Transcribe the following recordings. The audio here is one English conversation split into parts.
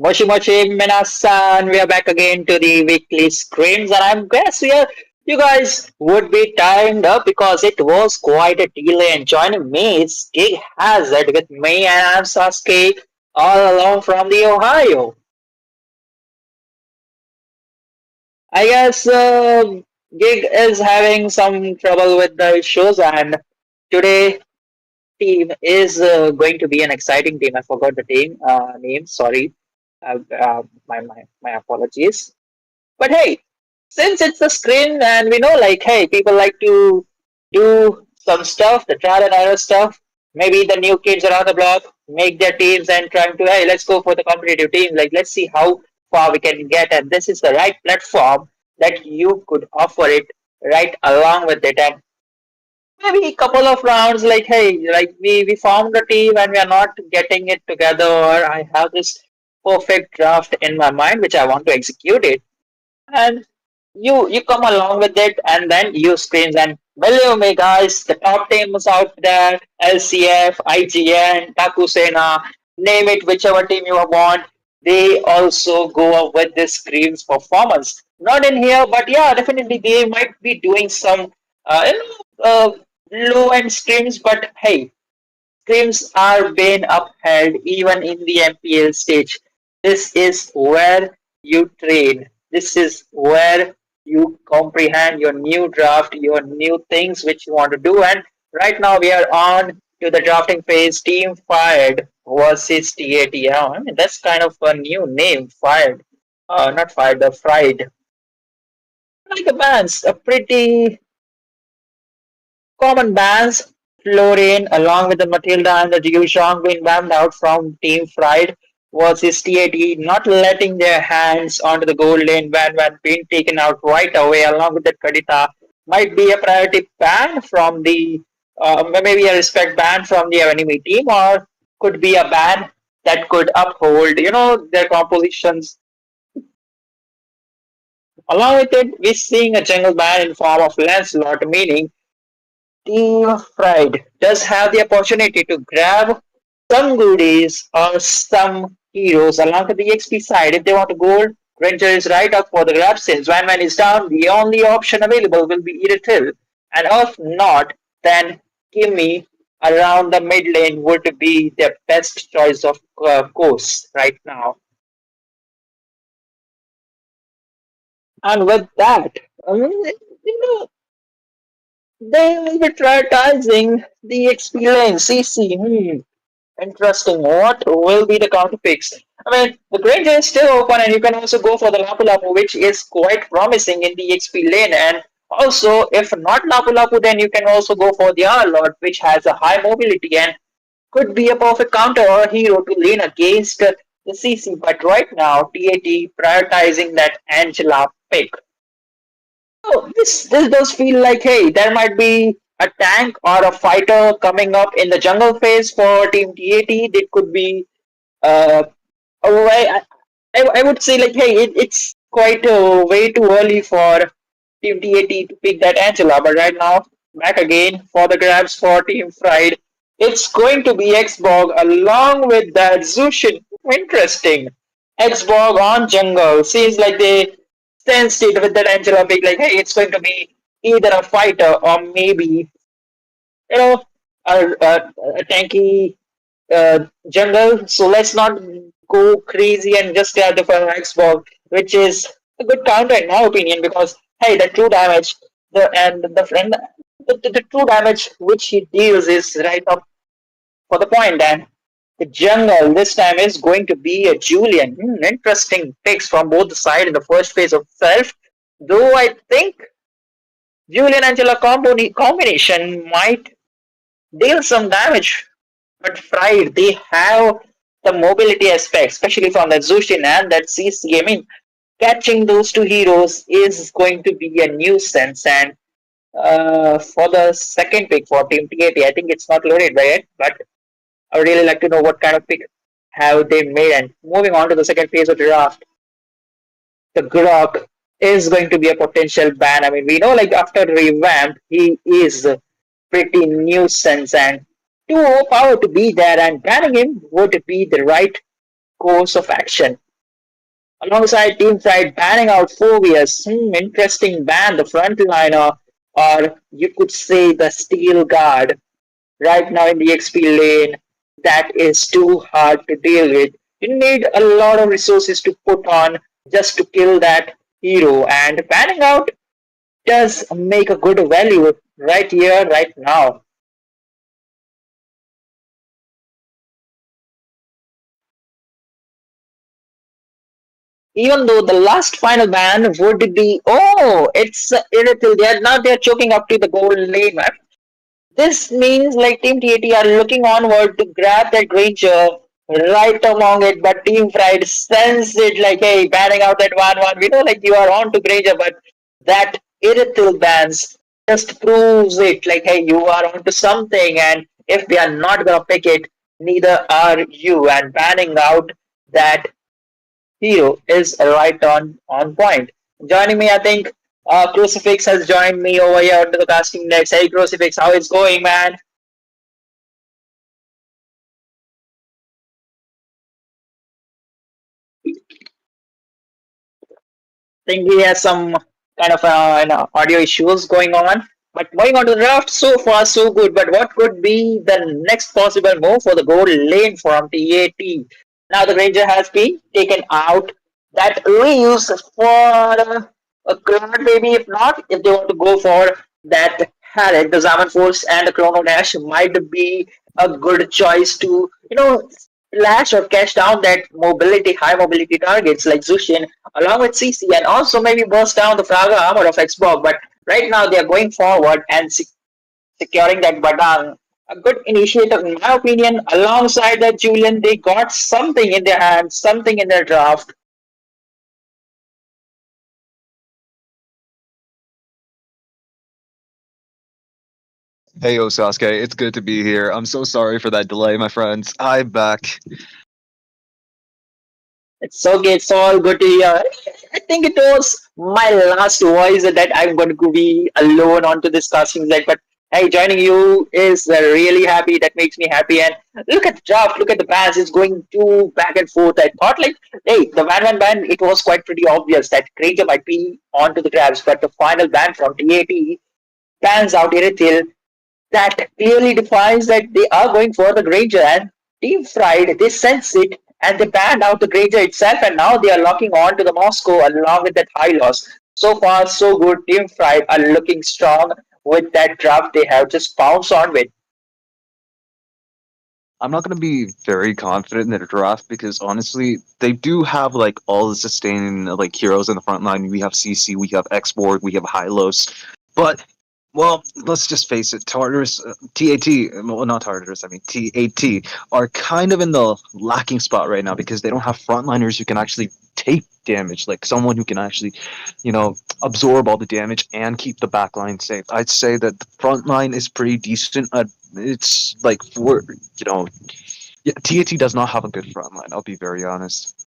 Moshi Moshi Minasan, we are back again to the weekly Scrims, and I guess you guys would be timed up because it was quite a delay. And joining me is Gig Hazard with me, and I'm Sasuke, all along from the Ohio. I guess Gig is having some trouble with the issues, and today team is going to be an exciting team. I forgot the team name. Sorry, my apologies. But hey, since it's a screen and we know like hey, people like to do some stuff, the trial and error stuff. Maybe the new kids around the block make their teams and trying to hey, let's go for the competitive team. Like let's see how far we can get, and this is the right platform that you could offer it right along with it. And maybe a couple of rounds like hey, like we found a team and we are not getting it together, or I have this perfect draft in my mind which I want to execute it, and you come along with it and then you screams and believe me guys, the top teams out there, LCF, IGN, Takusena, name it, whichever team you want, they also go up with this screams performance. Not in here, but yeah, definitely they might be doing some low end screams, but hey, screams are being upheld even in the MPL stage. This is where you train. This is where you comprehend your new draft, your new things which you want to do. And right now we are on to the drafting phase. Team Fired versus TATL. I mean, that's kind of a new name, Fired. Not Fired, the Fried. Like the bands, a pretty common bans, Florian, along with the Matilda and the Dijon being banned out from Team Fried versus TAT, not letting their hands onto the goal lane ban being taken out right away, along with the Kadita, might be a priority ban from the maybe a respect ban from the enemy team, or could be a ban that could uphold, their compositions. Along with it, we're seeing a jungle ban in form of Lancelot, meaning Team Pride does have the opportunity to grab some goodies or some heroes along with the XP side. If they want to go, Ranger is right up for the grab since when man is down, the only option available will be Edith Hill. And if not, then Kimmy around the mid lane would be their best choice of course right now. And with that, I mean, they will be prioritizing the experience. CC. Interesting. What will be the counter picks? I mean, the Granger is still open, and you can also go for the Lapu Lapu, which is quite promising in the XP lane. And also, if not Lapu Lapu, then you can also go for the R-Lord, which has a high mobility and could be a perfect counter or hero to lane against the CC. But right now, TAT prioritizing that Angela pick. Oh, this does feel like hey, there might be a tank or a fighter coming up in the jungle phase for Team TAT. It could be uh, a way. I would say like hey, it's quite way too early for Team TAT to pick that Angela. But right now, back again for the grabs for Team Fried. It's going to be Xbog along with that Zushin. Interesting. Xbog on jungle. Seems like they sensed it with that Angela pick. Like, hey, it's going to be either a fighter or maybe, you know, a tanky jungle. So let's not go crazy and just grab the first Xbox, which is a good counter in my opinion because hey, the true damage, the friend, the true damage which he deals is right up for the point. And the jungle this time is going to be a Julian. Interesting picks from both the side in the first phase of self. Though I think Julian Angela combination might deal some damage, but Fried they have the mobility aspect, especially from that Zushin and that CC. I mean, catching those two heroes is going to be a nuisance. And for the second pick for Team TAT, I think it's not loaded by yet, but I would really like to know what kind of pick have they made. And moving on to the second phase of the draft, the Grok is going to be a potential ban. I mean, we know like after revamp, he is pretty nuisance and too overpowered to be there, and banning him would be the right course of action. Alongside Team Pride banning out Phobias. Interesting ban, the frontliner, or you could say the Steel Guard, right now in the XP lane. That is too hard to deal with. You need a lot of resources to put on just to kill that hero, and banning out does make a good value right here, right now. Even though the last final ban would be, oh, it's irritating. They're choking up to the gold lane. This means like Team TAT are looking onward to grab that Granger right among it, but Team Pride sends it like, hey, banning out that 1-1. We know like you are on to Granger, but that irritable bans just proves it like, hey, you are on to something, and if we are not gonna pick it, neither are you. And banning out that hero is right on point. Joining me, I think Crucifix has joined me over here to the casting next. Hey Crucifix, how it's going, man? Think he has some kind of audio issues going on. But going on to the draft, so far so good. But what could be the next possible move for the gold lane from TAT? Now the Ranger has been taken out. That reuse for a clone maybe. If not, if they want to go for that Harriet, the Zaman Force and the Chrono Dash might be a good choice to, slash or catch down that high mobility targets like Zushin along with CC, and also maybe burst down the Fraga armor of Xbox. But right now they are going forward and securing that Badang. A good initiative, in my opinion. Alongside that, Julian, they got something in their hands, something in their draft. Hey, yo, Sasuke, it's good to be here. I'm so sorry for that delay, my friends. I'm back. It's okay. It's all good to hear. I think it was my last voice that I'm going to be alone onto this casting deck. But hey, joining you is really happy. That makes me happy. And look at the draft. Look at the bans. It's going too back and forth. I thought like, hey, the ban. It was quite pretty obvious that Granger might be onto the grabs. But the final ban from TAT bans out Irithil, that clearly defines that they are going for the Granger, and Team Fried, they sense it and they banned out the Granger itself, and now they are locking on to the Moscow along with that high loss. So far, so good. Team Fried are looking strong with that draft they have just pounced on with. I'm not going to be very confident in their draft because honestly, they do have like all the sustaining like heroes in the front line. We have CC, we have Xborg, we have Hylos, but well, let's just face it, Tartarus, TAT, well, not Tartarus, I mean TAT, are kind of in the lacking spot right now because they don't have frontliners who can actually take damage, like someone who can actually, absorb all the damage and keep the back line safe. I'd say that the front line is pretty decent. It's like yeah, TAT does not have a good front line. I'll be very honest.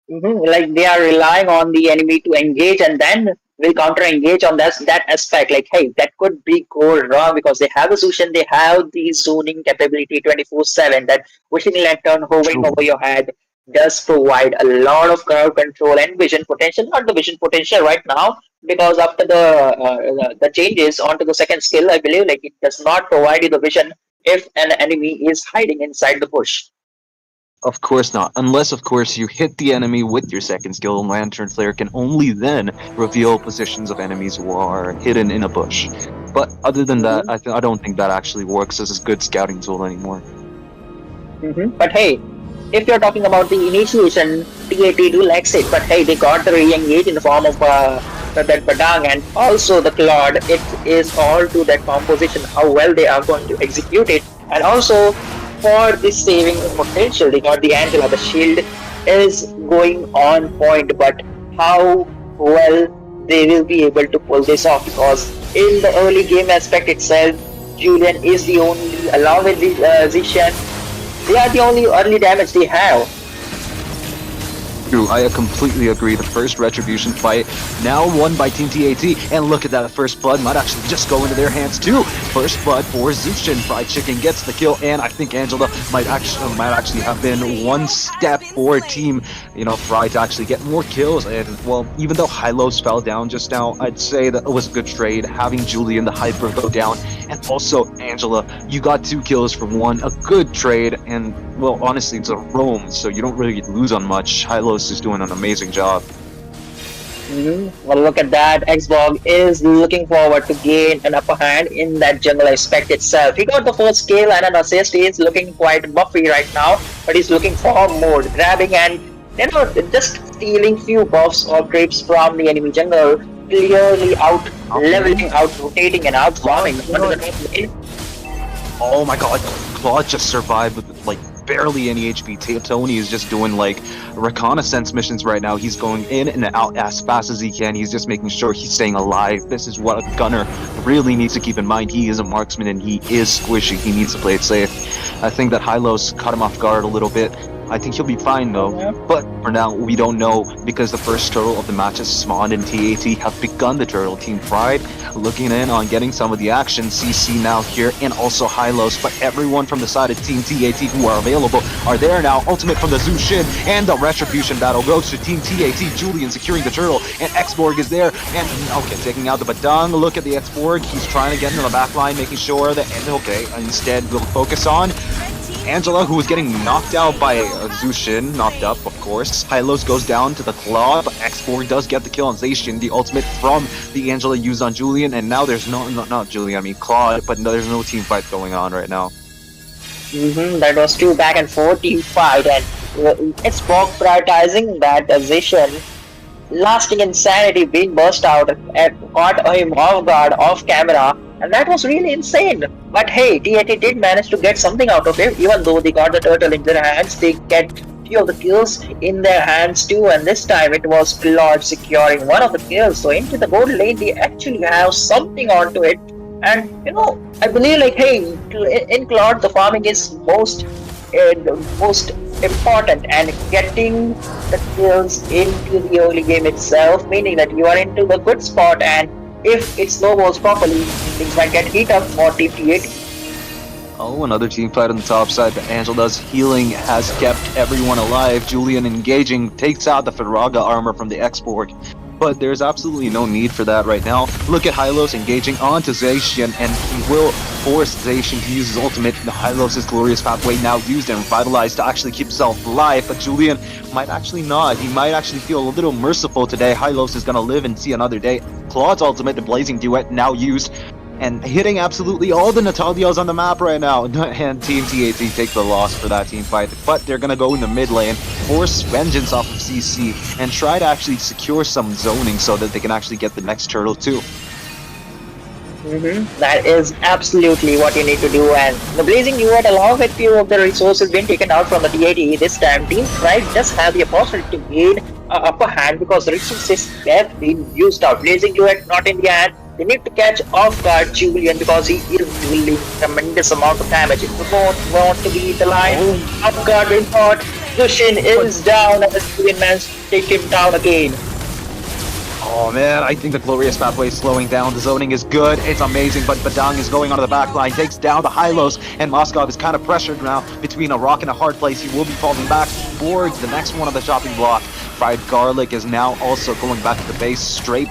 Like they are relying on the enemy to engage and then will counter engage on that aspect. Like, hey, that could be go wrong because they have a solution, they have the zoning capability 24/7. That wishing lantern hovering True. over your head does provide a lot of crowd control and vision potential. Not the vision potential right now because after the changes onto the second skill, I believe like it does not provide you the vision if an enemy is hiding inside the bush. Of course not. Unless, of course, you hit the enemy with your second skill, and Lantern Flare can only then reveal positions of enemies who are hidden in a bush. But other than that, Mhm. I don't think that actually works as a good scouting tool anymore. But hey, if you're talking about the initiation, TAT do likes it. But hey, they got the re-engage in the form of that Badang and also the Claude. It is all to that composition, how well they are going to execute it. And also for the saving potential, they got the Angela. The shield is going on point, but how well they will be able to pull this off because in the early game aspect itself, Julian is the only, along with the Zishan, they are the only early damage they have. True, I completely agree. The first Retribution fight now won by Team TAT, and look at that, first blood might actually just go into their hands too. First blood for Zushin. Fried Chicken gets the kill, and I think Angela might actually have been one step for Team, Fry to actually get more kills. And well, even though Hylos fell down just now, I'd say that it was a good trade having Julian the Hyper go down, and also Angela. You got 2 kills for 1, a good trade, and well, honestly, it's a roam, so you don't really lose on much. Hylos is doing an amazing job. Well, look at that. Xbox is looking forward to gain an upper hand in that jungle aspect itself. He got the first kill and an assist. He's looking quite buffy right now, but he's looking for more, grabbing and just stealing few buffs or creeps from the enemy jungle, clearly out leveling, out rotating, and out farming onto the top lane. Oh my god, Claude just survived with like barely any HP. Tony is just doing like reconnaissance missions right now. He's going in and out as fast as he can. He's just making sure he's staying alive. This is what a gunner really needs to keep in mind. He is a marksman and he is squishy. He needs to play it safe. I think that Hylos caught him off guard a little bit. I think he'll be fine though, but for now we don't know because the first turtle of the match has spawned and TAT have begun the turtle. Team Pride looking in on getting some of the action. CC now here and also Hylos, but everyone from the side of Team TAT who are available are there now. Ultimate from the Zushin and the Retribution battle goes to Team TAT. Julian securing the turtle and Xborg is there and okay, taking out the Badang. Look at the Xborg, he's trying to get into the back line, making sure that instead we'll focus on Angela, who was getting knocked out by Zushin, knocked up, of course. Hylos goes down to the claw, but X4 does get the kill on Zacian, the ultimate from the Angela used on Julian, and now there's not Julian, I mean Claude, but there's no team fight going on right now. That was 2 back and forth team fight, and it's Bog prioritizing that Zacian. Lasting insanity being burst out and caught him off guard, off camera, and that was really insane. But hey, TAT did manage to get something out of it, even though they got the turtle in their hands. They get few of the kills in their hands too, and this time it was Claude securing one of the kills. So into the gold lane, they actually have something onto it. And I believe like hey, in Claude the farming is most important, and getting the kills into the early game itself, meaning that you are into the good spot, and if it snowballs properly, things might get heat up for Team TAT. Oh, another team fight on the top side, but Angela's healing has kept everyone alive. Julian engaging, takes out the Faraga armor from the Xborg. But there's absolutely no need for that right now. Look at Hylos engaging onto Zacian, and he will force Zacian to use his ultimate. The Hylos' glorious pathway now used and revitalized to actually keep himself alive, but Julian might actually not. He might actually feel a little merciful today. Hylos is going to live and see another day. Claude's ultimate, the Blazing Duet, now used, and hitting absolutely all the Natalias on the map right now. And Team TAT take the loss for that team fight, but they're gonna go in the mid lane, force vengeance off of CC, and try to actually secure some zoning so that they can actually get the next turtle too. That is absolutely what you need to do, and the Blazing Duet along with few of the resources being taken out from the TAT this time, Team Pride does have the opportunity to gain upper hand because the resources have been used out. Blazing Duet not in the hand. They need to catch off guard Julian because he is dealing tremendous amount of damage. If you don't want to be the line, off guard being caught. Zushin is down and the Julian man's take him down again. Oh man, I think the glorious pathway is slowing down. The zoning is good, it's amazing, but Badang is going onto the back line, takes down the Hylos, and Moskov is kind of pressured now between a rock and a hard place. He will be falling back. Borg, the next one on the chopping block. Fried Garlic is now also going back to the base. Straight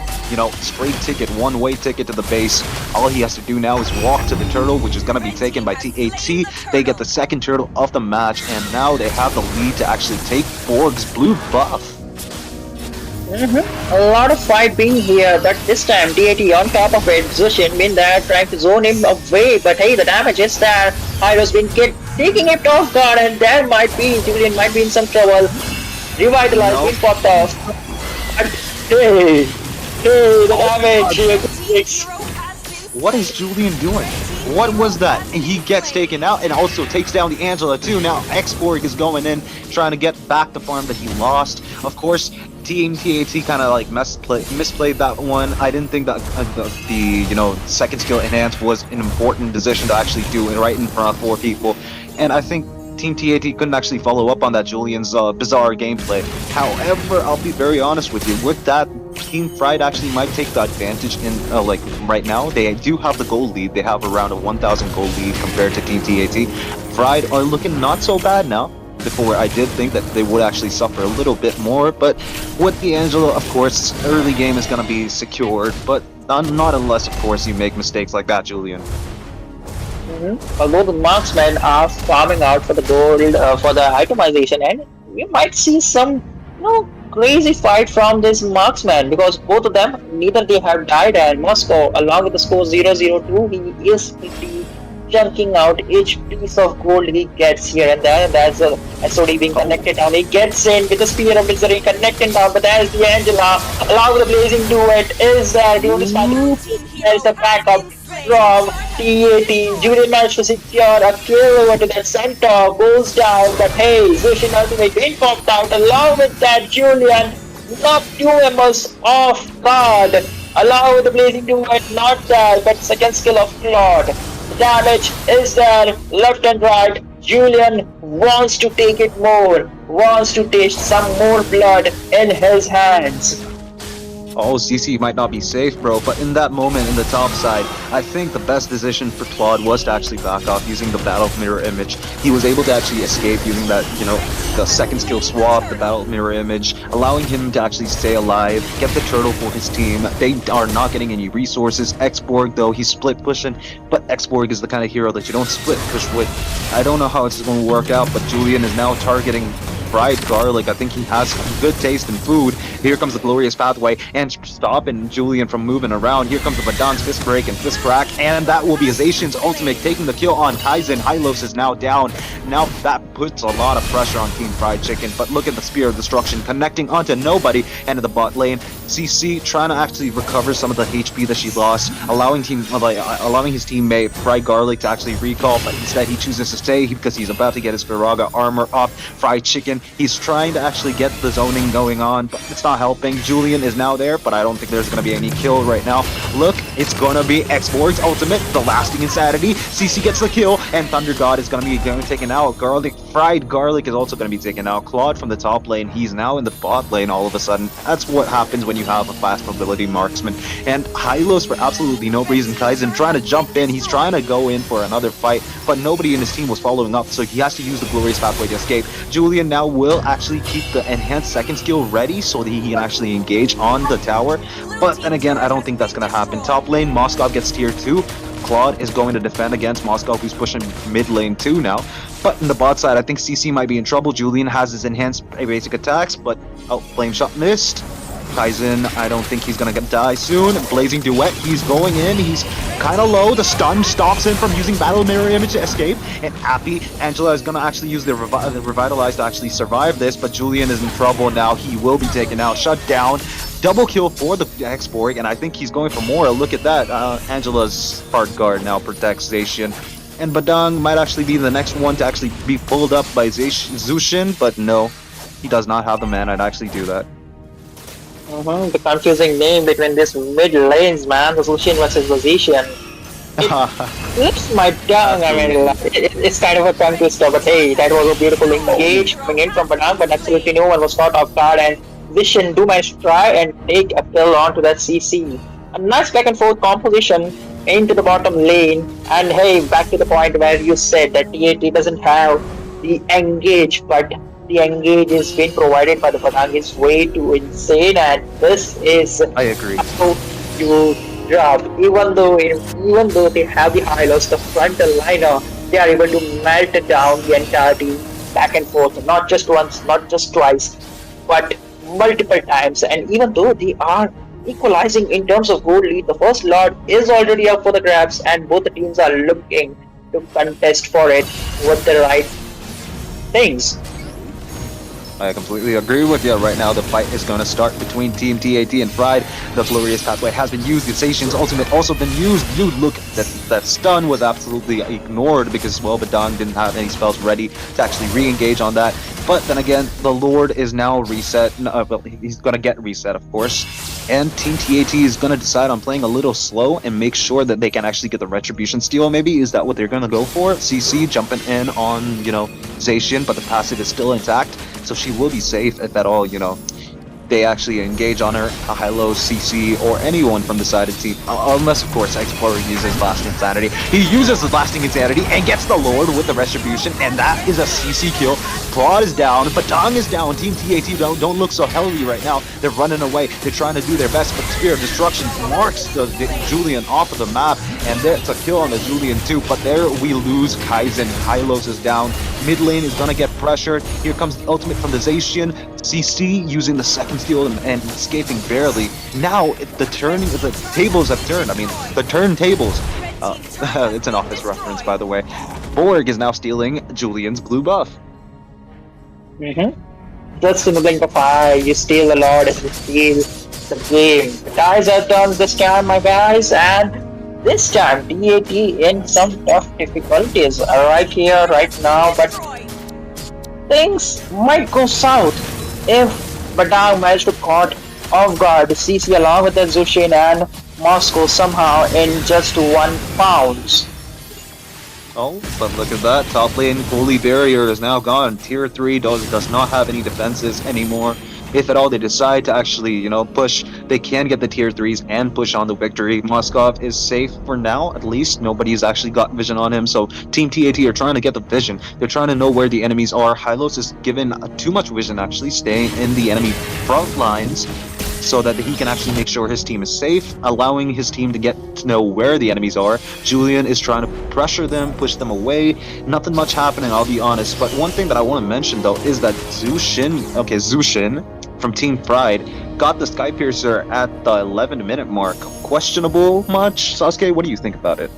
ticket, one-way ticket to the base. All he has to do now is walk to the turtle, which is going to be taken by TAT. They get the second turtle of the match, and now they have the lead to actually take Borg's blue buff. A lot of fight being here, but this time TAT on top of it. Zushin been there trying to zone him away, but hey, the damage is there. Hylos been taking it off guard, and there might be Julian might be in some trouble. Revitalize being popped off. But hey, the damage. What is Julian doing? What was that? And he gets taken out and also takes down the Angela too. Now Xborg is going in, trying to get back the farm that he lost. Of course, Team TAT kind of like misplayed that one. I didn't think that the second skill enhance was an important decision to actually do it right in front of 4 people. And I think Team TAT couldn't actually follow up on that Julian's bizarre gameplay. However, I'll be very honest with you. With that, Team Fried actually might take the advantage in like right now. They do have the goal lead. They have around a 1,000 goal lead compared to Team TAT. Fried are looking not so bad now. Before I did think that they would actually suffer a little bit more, but with the Angela, of course, early game is going to be secured, but not unless, of course, you make mistakes like that, Julian. Although the marksmen are farming out for the gold, for the itemization, and we might see some, crazy fight from this marksman because both of them, neither they have died, and Moscow, along with the score 0-0-2, he is pretty chunking out each piece of gold he gets here and there. And there's a SOD being connected down. He gets in with the spear of misery connecting down, but there's the Angela along with the blazing duet. Is there? The only there's the backup from TAT. Julian managed to secure a kill over to that center. Goes down, but hey, Zushin ultimate being popped out. Along with that, Julian knocked 2 members off guard. Along with the blazing duet, not there, but second skill of Claude. Damage is there, left and right. Julian wants to take it more, wants to taste some more blood in his hands. Oh, CC might not be safe, bro, but in that moment in the top side, I think the best decision for Claude was to actually back off using the battle mirror image. He was able to actually escape using that, the second skill swap, the battle mirror image, allowing him to actually stay alive, get the turtle for his team. They are not getting any resources. Xborg, though, he's split pushing, but Xborg is the kind of hero that you don't split push with. I don't know how it's going to work out, but Julian is now targeting fried garlic. I think he has good taste in food. Here comes the glorious pathway and stopping Julian from moving around. Here comes the Vadon's fist break and fist crack, and that will be Zacian's ultimate taking the kill on Kaizen. Hylos is now down. Now that puts a lot of pressure on Team Fried Chicken, but look at the Spear of Destruction connecting onto nobody and in the bot lane. CC trying to actually recover some of the HP that she lost, allowing his teammate Fried Garlic to actually recall, but instead he chooses to stay because he's about to get his Firaga armor up. Fried Chicken, he's trying to actually get the zoning going on, but it's not helping. Julian is now there, but I don't think there's going to be any kill right now. Look, it's going to be Xborg's ultimate, the lasting insanity. CC gets the kill, and Thunder God is going to be taken out. Fried Garlic is also going to be taken out. Claude from the top lane, he's now in the bot lane all of a sudden. That's what happens when you have a fast mobility marksman. And Hylos, for absolutely no reason, Kaizen trying to jump in. He's trying to go in for another fight, but nobody in his team was following up, so he has to use the glorious pathway to escape. Julian now will actually keep the enhanced second skill ready so that he can actually engage on the tower, but then again, I don't think that's going to happen. Top lane, Moskov gets tier 2. Claude is going to defend against Moskov, who's pushing mid lane 2 now. But in the bot side, I think CC might be in trouble. Julian has his enhanced basic attacks, but flame shot missed. Kaizen, I don't think he's gonna die soon. Blazing Duet, he's going in, he's kind of low. The stun stops him from using Battle Mirror Image to escape. And Happy, Angela is gonna actually use the Revitalize to actually survive this, but Julian is in trouble now. He will be taken out, shut down. Double kill for the Xborg, and I think he's going for more. Look at that. Angela's Heart Guard now protects Zacian. And Badang might actually be the next one to actually be pulled up by Zushin, but no, he does not have the mana to actually do that. The confusing name between these mid lanes, man. The Zushin versus the Zacian. It's my tongue. I mean, it's kind of a tongue twister, but hey, that was a beautiful engage coming in from Badang, but absolutely no one was caught off guard, and Zacian do manage to try and take a kill onto that CC. A nice back and forth composition into the bottom lane, and hey, back to the point where you said that TAT doesn't have the engage, but the engage is being provided by the Badang is way too insane, and this is I agree. A huge job. Even though they have the Hylos, the frontal liner, they are able to melt down the entire team back and forth, not just once, not just twice, but multiple times. And even though they are equalizing in terms of gold lead, the first Lord is already up for the grabs, and both the teams are looking to contest for it with the right things. I completely agree with you. Right now, the fight is going to start between Team TAT and Fried. The glorious pathway has been used. The Zacian's ultimate also been used. Dude, look, that stun was absolutely ignored because, well, Badang didn't have any spells ready to actually re-engage on that. But then again, the Lord is now reset. Well, he's going to get reset, of course. And Team TAT is going to decide on playing a little slow and make sure that they can actually get the Retribution steal, maybe. Is that what they're going to go for? CC jumping in on, Zacian, but the passive is still intact, so she will be safe if at all, they actually engage on her, a high-low CC, or anyone from the sided team, unless, of course, Explorer uses Lasting Insanity. He uses the Lasting Insanity and gets the Lord with the Retribution, and that is a CC kill. Prod is down, Badang is down, Team TAT don't look so healthy right now. They're running away, they're trying to do their best, but Spear of Destruction marks the Julian off of the map, and there's a kill on the Julian too, but there we lose Kaizen. Hylos is down, mid lane is gonna get pressured. Here comes the ultimate from the Zacian. CC using the second steal and escaping barely. Now the tables have turned. I mean, the turntables. It's an Office reference, by the way. Borg is now stealing Julian's blue buff. Just in the blink of eye, you steal the Lord and you steal the game. The guys are done this time, my guys, and this time DAT in some tough difficulties right here, right now, but things might go south if Badang managed to caught off guard CC along with the Zushin and Moscow somehow in just 1 pound. Oh, but look at that. Top lane fully barrier is now gone. Tier 3 does not have any defenses anymore. If at all they decide to actually, push, they can get the tier 3s and push on the victory. Moskov is safe for now, at least. Nobody's actually got vision on him, so Team TAT are trying to get the vision. They're trying to know where the enemies are. Hylos is given too much vision, actually, staying in the enemy front lines, so that he can actually make sure his team is safe, allowing his team to get to know where the enemies are. Julian is trying to pressure them, push them away. Nothing much happening, I'll be honest. But one thing that I want to mention, though, is that Zushin from Team Pride got the Skypiercer at the 11-minute mark. Questionable much? Sasuke, what do you think about it?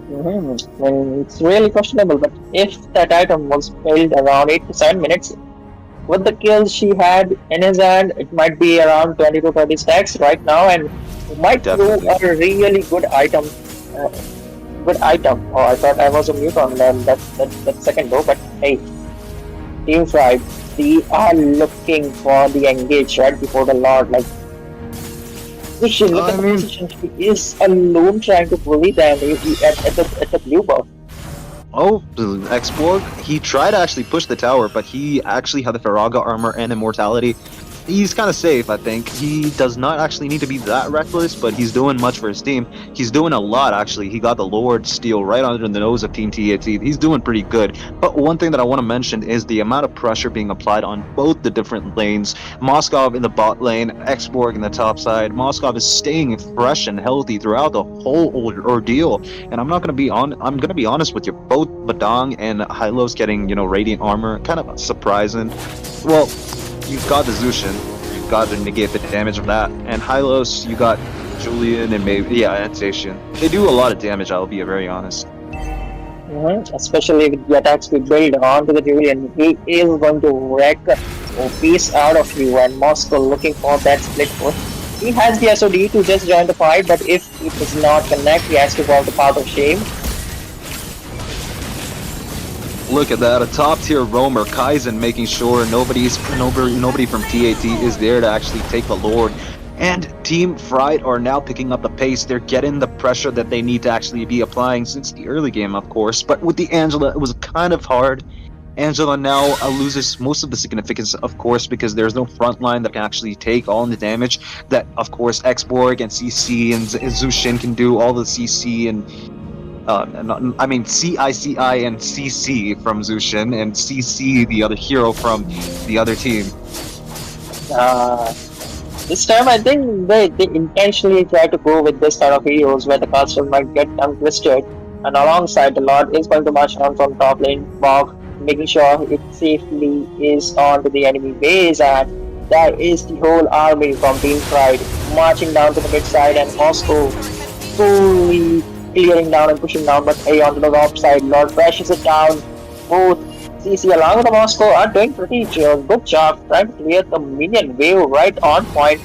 Well, it's really questionable, but if that item was built around 8 to 7 minutes, with the kills she had in his hand, it might be around 20 to 30 stacks right now, and it might prove a really good item. Oh, I thought I was on mute on that second though, but hey, Team Pride, they are looking for the engage right before the Lord. Like, look at the position. He is alone trying to bully them at the blue buff. Oh, X-Borg, he tried to actually push the tower, but he actually had the Faraga armor and immortality. He's kind of safe, I think. He does not actually need to be that reckless, but he's doing much for his team. He's doing a lot, actually. He got the Lord steal right under the nose of Team TAT. He's doing pretty good. But one thing that I want to mention is the amount of pressure being applied on both the different lanes. Moskov in the bot lane, X-Borg in the top side. Moskov is staying fresh and healthy throughout the whole ordeal. And I'm going to be honest with you. Both Badang and Hylos getting, radiant armor, kind of surprising. Well, you've got the Zushin, you've got to negate the damage of that, and Hylos, you got Julian and maybe, and Zacian. They do a lot of damage, I'll be very honest. Especially with the attacks we build onto the Julian, he is going to wreck a piece out of you, and Moscow looking for that split push. He has the SOD to just join the fight, but if it does not connect, he has to walk the path of shame. Look at that, a top tier roamer, Kaizen making sure nobody from TAT is there to actually take the Lord. And Team Fried are now picking up the pace. They're getting the pressure that they need to actually be applying since the early game, of course. But with the Angela, it was kind of hard. Angela now loses most of the significance, of course, because there's no front line that can actually take all the damage that, of course, X-Borg and CC and Zushin can do, all the CC and CICI and CC from Zushin, and CC, the other hero from the other team. This time I think they intentionally try to go with this kind of heroes where the caster might get tongue twisted, and alongside the Lord is going to march down from top lane, Bog, making sure it safely is onto the enemy base, and there is the whole army from Team Pride marching down to the mid side, and Moscow fully clearing down and pushing down, but hey, onto the top side, Lord crashes it down. Both CC along with the Moscow are doing pretty good job trying to clear the minion wave right on point.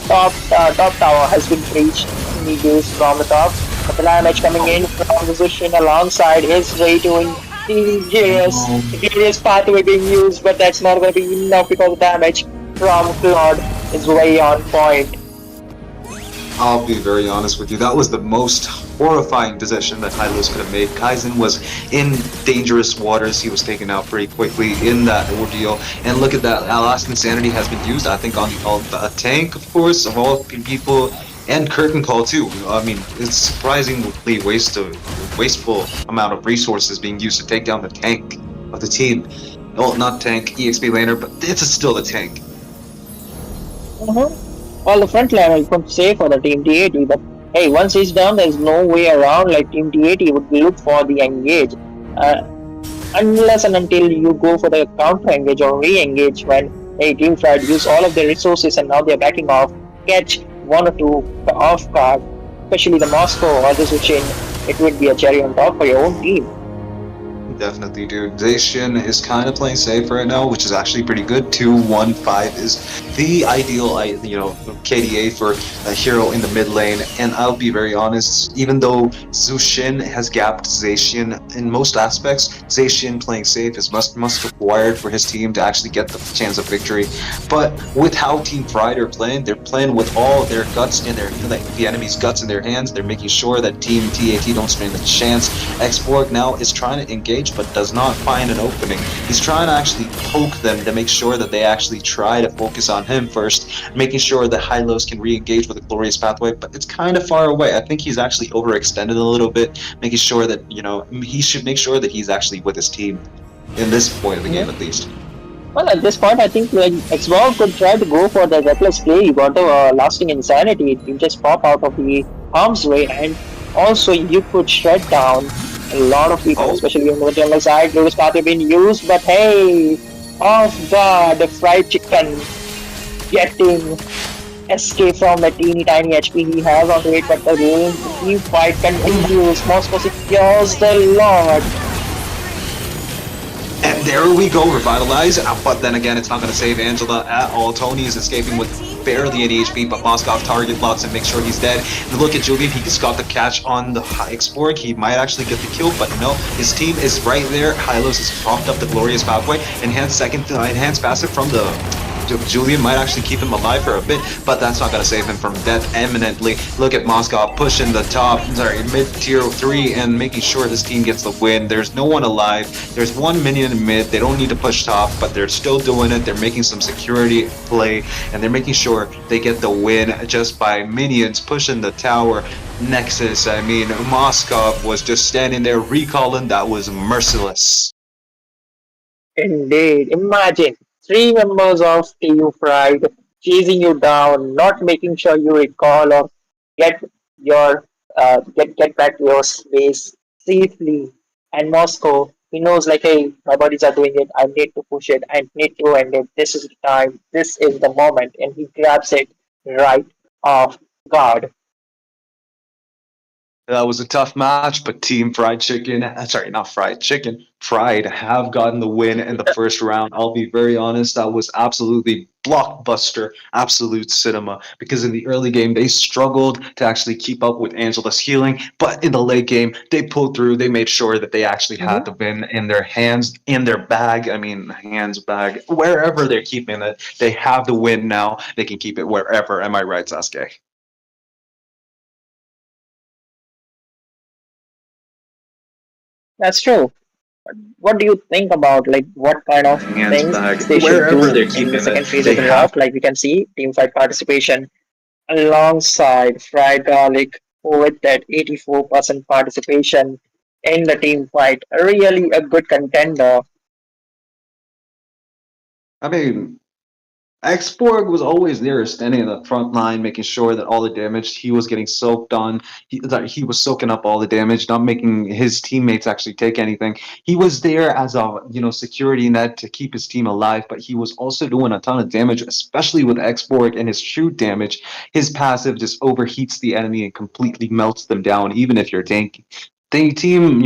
Top tower has been breached. He goes from the top, but the damage coming in from the position alongside is Ray doing DJS pathway being used, but that's not going to be enough because the damage from Claude is way on point. I'll be very honest with you, that was the most horrifying decision that Hylos could have made. Kaizen was in dangerous waters. He was taken out pretty quickly in that ordeal. And look at that. Last Insanity has been used, I think, on the tank, of course, of all people, and Curtain Call, too. I mean, it's surprisingly wasteful amount of resources being used to take down the tank of the team. Well, not tank, EXP laner, but it's still the tank. Uh-huh. Well, the front line I could say for the Team T80, but hey, once he's down, there's no way around. Like Team T80 would look for the engage, uh, unless and until you go for the counter engage or re-engage when hey, Team Pride use all of their resources and now they're backing off, catch one or two off guard, especially the Moscow or the Zuchin. It would be a cherry on top for your own team. Definitely, dude. Zacian is kind of playing safe right now, which is actually pretty good. 2-1-5 is the ideal, KDA for a hero in the mid lane. And I'll be very honest, even though Zushin has gapped Zacian in most aspects, Zacian playing safe is must required for his team to actually get the chance of victory. But with how Team Pride are playing, they're playing with all their guts in their, like, the enemy's guts in their hands. They're making sure that Team TAT don't stand a chance. Xborg now is trying to engage but does not find an opening. He's trying to actually poke them to make sure that they actually try to focus on him first, making sure that Hylos can re-engage with a glorious pathway, but it's kind of far away. I think he's actually overextended a little bit, making sure that, he should make sure that he's actually with his team in this point of the game at least. Well, at this point, I think like Xbox could try to go for the reckless play. You got the lasting insanity. You just pop out of the harm's way, and also you could shut down a lot of people, especially on the jungle side. Glorious path have been used, but hey, off guard, the fried chicken getting escape from the teeny tiny HP he has on it, but the team fight continues. Moscow secures the Lord. And there we go, Revitalize. But then again, it's not going to save Angela at all. Tony is escaping with barely any HP, but Moskov target blocks and makes sure he's dead. And look at Julian, he just got the catch on the Xborg. He might actually get the kill, but no, his team is right there. Hylos has propped up the glorious pathway. Enhanced passive from the Julian might actually keep him alive for a bit, but that's not going to save him from death eminently. Look at Moskov pushing the mid-tier 3 and making sure this team gets the win. There's no one alive. There's one minion in mid. They don't need to push top, but they're still doing it. They're making some security play, and they're making sure they get the win just by minions pushing the tower. Nexus, Moskov was just standing there recalling. That was merciless. Indeed, imagine three members of Team Pride chasing you down, not making sure you recall or get your get back to your space safely. And Moscow, he knows like, hey, my bodies are doing it. I need to push it. I need to end it. This is the time. This is the moment, and he grabs it right off guard. That was a tough match, but Team Fried Chicken, sorry, not Fried Chicken, Fried have gotten the win in the first round. I'll be very honest, that was absolutely blockbuster, absolute cinema, because in the early game, they struggled to actually keep up with Angela's healing, but in the late game, they pulled through. They made sure that they actually had Mhm. the win in their hands, in their bag, hands, bag, wherever they're keeping it. They have the win now. They can keep it wherever. Am I right, Sasuke? That's true. What do you think about like what kind of Hands, things bag, they should wherever do they're in the keeping it. second phase They of the have draft? Like we can see team fight participation alongside fried garlic with that 84% participation in the team fight. Really a good contender. I mean, Xborg was always there, standing in the front line, making sure that all the damage he was getting soaked on, that he was soaking up all the damage, not making his teammates actually take anything. He was there as a security net to keep his team alive, but he was also doing a ton of damage, especially with Xborg and his shoot damage. His passive just overheats the enemy and completely melts them down, even if you're tanking. The team,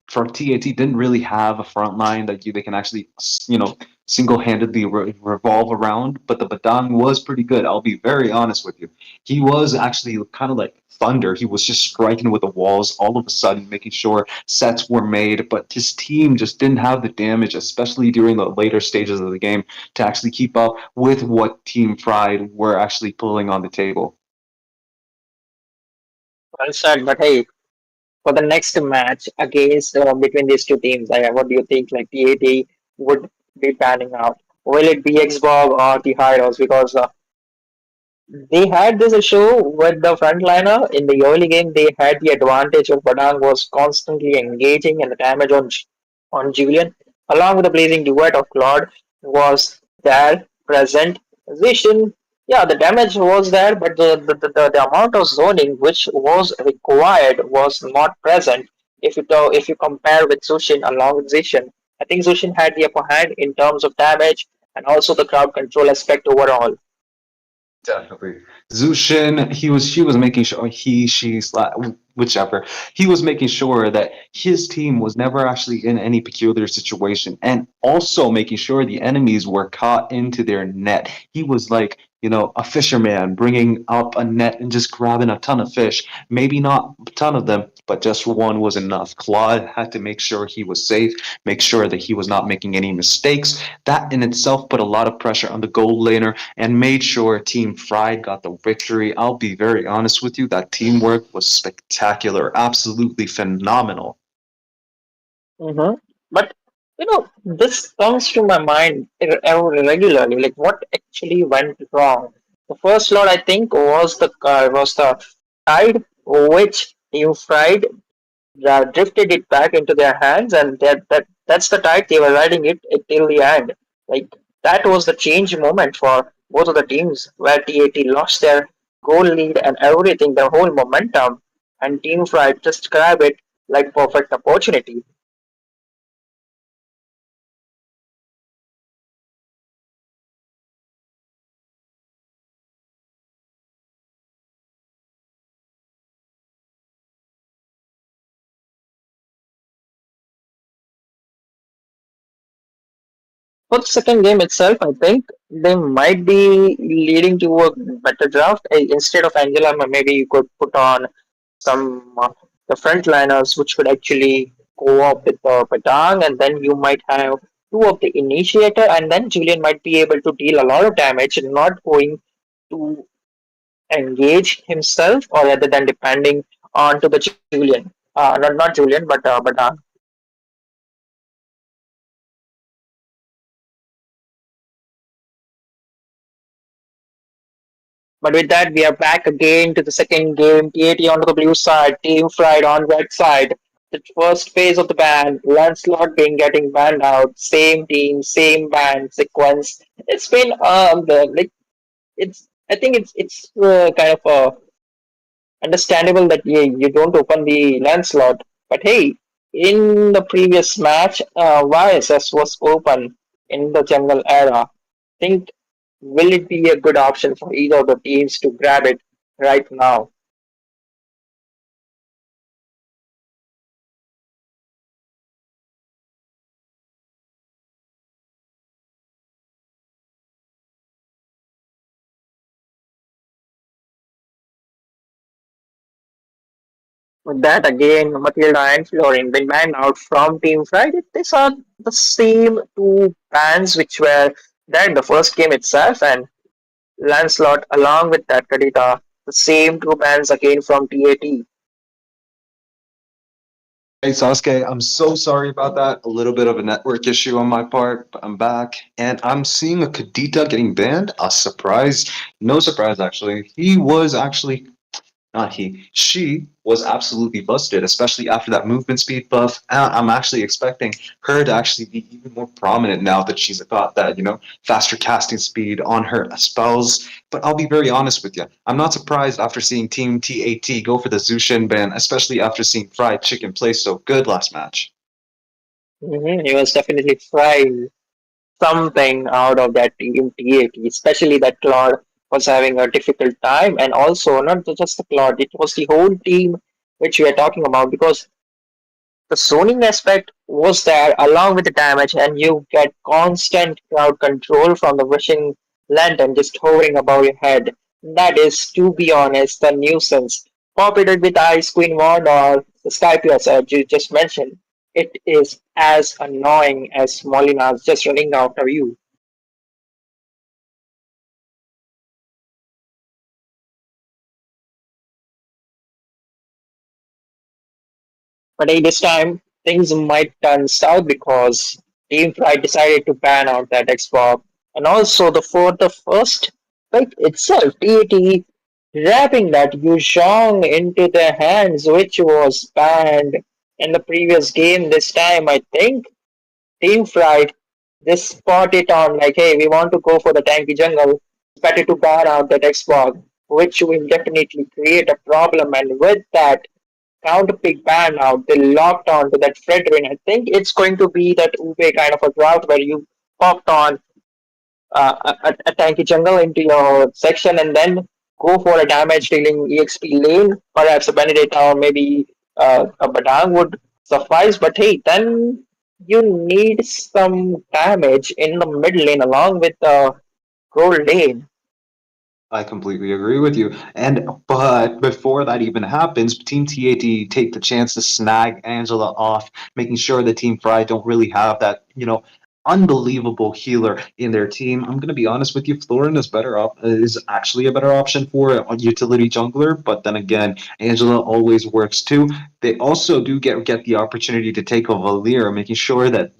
for TAT didn't really have a front line that they can actually, single-handedly revolve around, but the Badang was pretty good. I'll be very honest with you. He was actually kind of like thunder. He was just striking with the walls all of a sudden, making sure sets were made, but his team just didn't have the damage, especially during the later stages of the game, to actually keep up with what Team Pride were actually pulling on the table. Well said, but hey, for the next match against between these two teams? Like, what do you think? Like TAT would be panning out. Will it be Xbox or the Hyros? Because they had this issue with the frontliner in the early game. They had the advantage of Badang was constantly engaging and the damage on Julian, along with the blazing duet of Claude was there present. Vision, yeah, the damage was there, but the amount of zoning which was required was not present. If you compare with Zushin along with Zishin, I think Zushin had the upper hand in terms of damage and also the crowd control aspect overall. Definitely. Zushin, she was making sure whichever. He was making sure that his team was never actually in any peculiar situation and also making sure the enemies were caught into their net. He was like, a fisherman bringing up a net and just grabbing a ton of fish. Maybe not a ton of them, but just one was enough. Claude had to make sure he was safe, make sure that he was not making any mistakes. That in itself put a lot of pressure on the gold laner and made sure Team Fried got the victory. I'll be very honest with you, that teamwork was spectacular, absolutely phenomenal. Mm-hmm. But this comes to my mind regularly. Like, what actually went wrong? The first lot I think was the tide which you fried drifted it back into their hands, and that's the tide they were riding it till the end. Like that was the change moment for both of the teams, where TAT lost their goal lead and everything, their whole momentum, and Team Fried just grabbed it like perfect opportunity. For the second game itself, I think they might be leading to a better draft. Instead of Angela, maybe you could put on some the frontliners, which could actually go up with Patang, and then you might have two of the initiator, and then Julian might be able to deal a lot of damage, not going to engage himself, or rather than depending on to the Julian. Not Julian, but Patang. But with that, we are back again to the second game. TAT on the blue side, Team Fried on red side. The first phase of the ban, Lancelot being getting banned out. Same team, same ban sequence. It's been like it's. I think it's kind of understandable that you don't open the Lancelot. But hey, in the previous match, YSS was open in the jungle era. Think will it be a good option for either of the teams to grab it right now? With that, again, Matilda and Florin been banned out from Team Friday. These are the same two bans which were there in the first game itself, and Lancelot along with that Kadita, the same two bans again from TAT. Hey Sasuke, I'm so sorry about that. A little bit of a network issue on my part, but I'm back and I'm seeing a Kadita getting banned. A surprise. No surprise, actually. He was actually not he, she was absolutely busted, especially after that movement speed buff. I'm actually expecting her to actually be even more prominent now that she's got that, faster casting speed on her spells. But I'll be very honest with you. I'm not surprised after seeing Team TAT go for the Zushin ban, especially after seeing Fried Chicken play so good last match. He was definitely trying something out of that team TAT, especially that Claude was having a difficult time, and also not just the Claude, it was the whole team which we are talking about because the zoning aspect was there along with the damage, and you get constant crowd control from the wishing lantern just hovering above your head. That is, to be honest, the nuisance. Populated with Ice Queen Wand or the Skypios, as you just mentioned, it is as annoying as Molina's just running after you. But hey, this time things might turn south because Team Pride decided to ban out that Xbox. And also for the first pick itself, TAT wrapping that Yuzhong into their hands, which was banned in the previous game. This time, I think Team Pride just spot it on like, hey, we want to go for the tanky jungle. It's better to ban out that Xbox, which will definitely create a problem. And with that, counter pick ban out, they locked on to that Fredrin. I think it's going to be that Ube kind of a drought where you popped on a tanky jungle into your section and then go for a damage dealing EXP lane. Perhaps a Benedetta or maybe a Badang would suffice. But hey, then you need some damage in the mid lane along with the gold lane. I completely agree with you. And but before that even happens, Team TAT take the chance to snag Angela off, making sure the Team Fry don't really have that, unbelievable healer in their team. I'm gonna be honest with you, Florin is actually a better option for a utility jungler, but then again, Angela always works too. They also do get the opportunity to take a Valir, making sure that,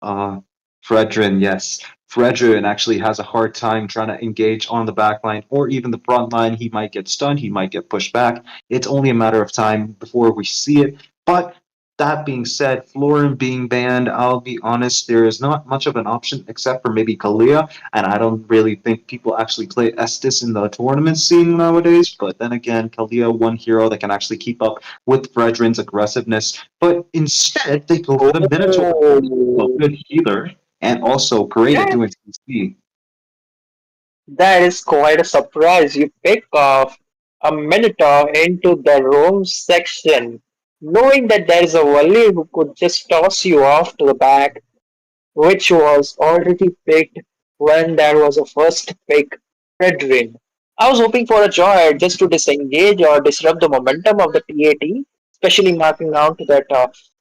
uh, Fredrin, yes. Fredrin actually has a hard time trying to engage on the back line or even the front line. He might get stunned, he might get pushed back. It's only a matter of time before we see it. But that being said, Florin being banned, I'll be honest, there is not much of an option except for maybe Kalia, and I don't really think people actually play Estes in the tournament scene nowadays. But then again, Kalia, one hero that can actually keep up with Fredrin's aggressiveness. But instead, they go for the Minotaur, a Oh, good healer and also great at that, doing CC. that is quite a surprise. You pick off a Minotaur into the roam section, knowing that there is a Wali who could just toss you off to the back, which was already picked when there was a first pick, Fredrin. I was hoping for a joy just to disengage or disrupt the momentum of the TAT, especially marking out to that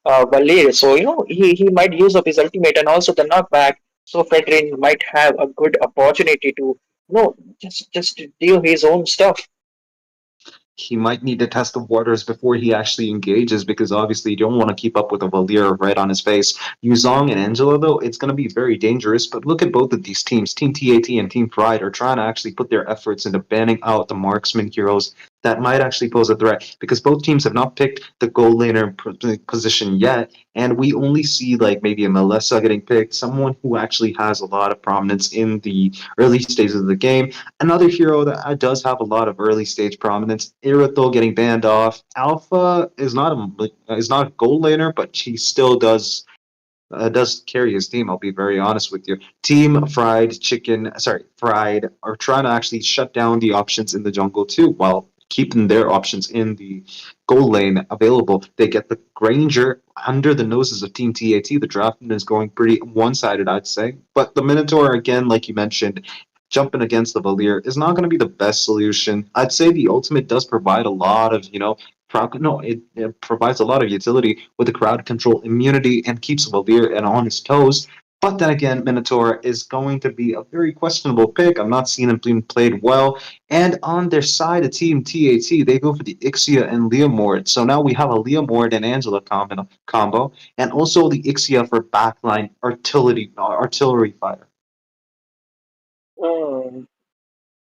Valir. So, he might use up his ultimate and also the knockback. So, Fredrin might have a good opportunity to, just do his own stuff. He might need to test the waters before he actually engages because obviously you don't want to keep up with a Valir right on his face. Yuzong and Angela, though, it's going to be very dangerous. But look at both of these teams. Team TAT and Team Pride are trying to actually put their efforts into banning out the marksman heroes that might actually pose a threat because both teams have not picked the goal laner position yet. And we only see like maybe a Melissa getting picked, someone who actually has a lot of prominence in the early stages of the game. Another hero that does have a lot of early stage prominence, Irithel getting banned off. Alpha is not a gold laner, but she still does carry his team. I'll be very honest with you. Team Fried are trying to actually shut down the options in the jungle too, while keeping their options in the goal lane available. They get the Granger under the noses of Team TAT. The drafting is going pretty one-sided, I'd say. But the Minotaur, again, like you mentioned, jumping against the Valir is not going to be the best solution. I'd say the ultimate does provide a lot of, it provides a lot of utility with the crowd control immunity and keeps Valir and on his toes. But then again, Minotaur is going to be a very questionable pick. I'm not seeing him being played well. And on their side of Team TAT, they go for the Ixia and Leomord. So now we have a Leomord and Angela combo, and also the Ixia for backline artillery fire. Hmm.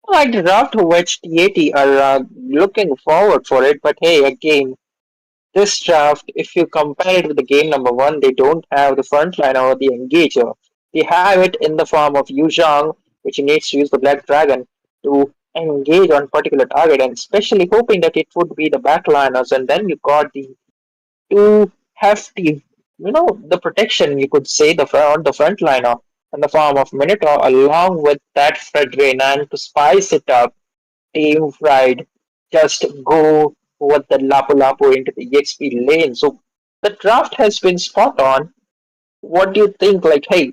Like the draft which TAT are looking forward for it, but hey, again, this draft, if you compare it with the game number one, they don't have the frontliner or the engager. They have it in the form of Yu Zhang, which needs to use the Black Dragon to engage on particular target, and especially hoping that it would be the backliners, and then you got the two hefty, the protection you could say the frontliner in the form of Minotaur, along with that Fredrin, and to spice it up, Team Fried just go with the Lapu Lapu into the EXP lane. So the draft has been spot on. What do you think? Like, hey,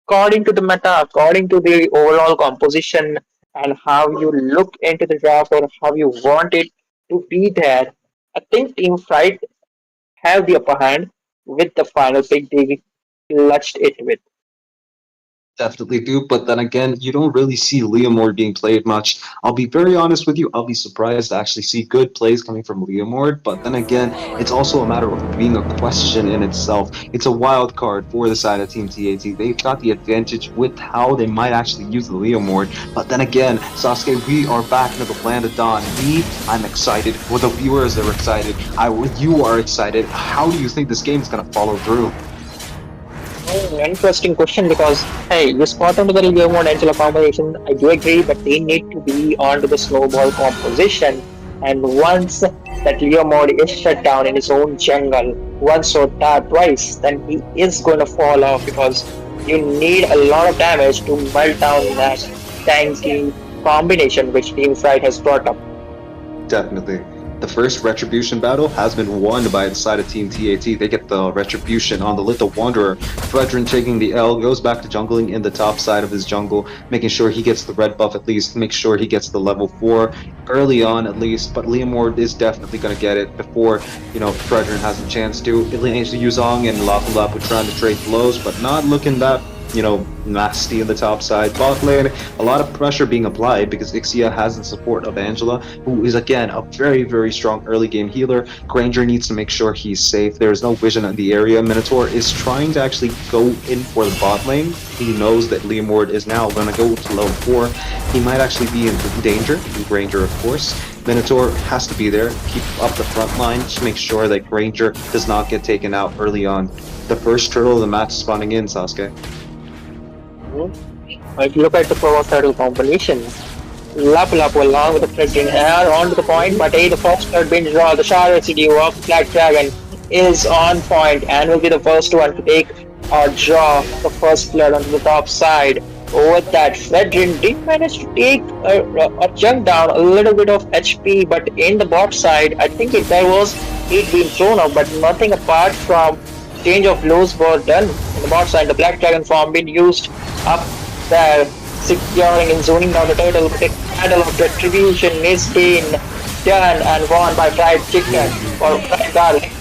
according to the meta, according to the overall composition, and how you look into the draft or how you want it to be there, I think Team Fright have the upper hand with the final pick they clutched it with. Definitely do, but then again, you don't really see Leomord being played much. I'll be very honest with you, I'll be surprised to actually see good plays coming from Leomord, but then again, it's also a matter of being a question in itself. It's a wild card for the side of Team TAT. They've got the advantage with how they might actually use the Leomord, but then again, Sasuke, we are back into the land of Dawn. I'm excited. Well, the viewers are excited. You are excited. How do you think this game is going to follow through? Interesting question because hey, you spot onto the Leo mode Angela combination. I do agree, but they need to be onto the snowball composition. And once that Leo mode is shut down in his own jungle, once or twice, then he is going to fall off because you need a lot of damage to melt down that tanky combination which Team Fright has brought up. Definitely. The first Retribution battle has been won by the side of Team TAT. They get the Retribution on the Little Wanderer. Fredrin taking the L, goes back to jungling in the top side of his jungle, making sure he gets the red buff at least, make sure he gets the level 4 early on at least, but Leomord is definitely going to get it before, Fredrin has a chance to. Yuzong and Lapu Lapu trying to trade blows, but not looking that nasty in the top side. Bot lane, a lot of pressure being applied because Ixia has the support of Angela, who is again a very, very strong early game healer. Granger needs to make sure he's safe. There is no vision in the area. Minotaur is trying to actually go in for the bot lane. He knows that Leomord is now going to go to level 4. He might actually be in danger, Granger of course. Minotaur has to be there, keep up the front line, to make sure that Granger does not get taken out early on. The first turtle of the match spawning in, Sasuke. If you look at the power turtle combination, Lapu Lapu along with the Fredrin are on to the point, but the first third bin draw, the Shard residue of Black Dragon is on point and will be the first one to take or draw the first blood onto the top side. With that, Fredrin did manage to take a chunk down, a little bit of HP, but in the bot side, I think there was 8 being thrown out, but nothing apart from change of blows were done in the bot side. The Black Dragon farm being used up there, securing and zoning down the turtle. The battle of retribution is being done and won by Fried Chicken or Fried Garlic.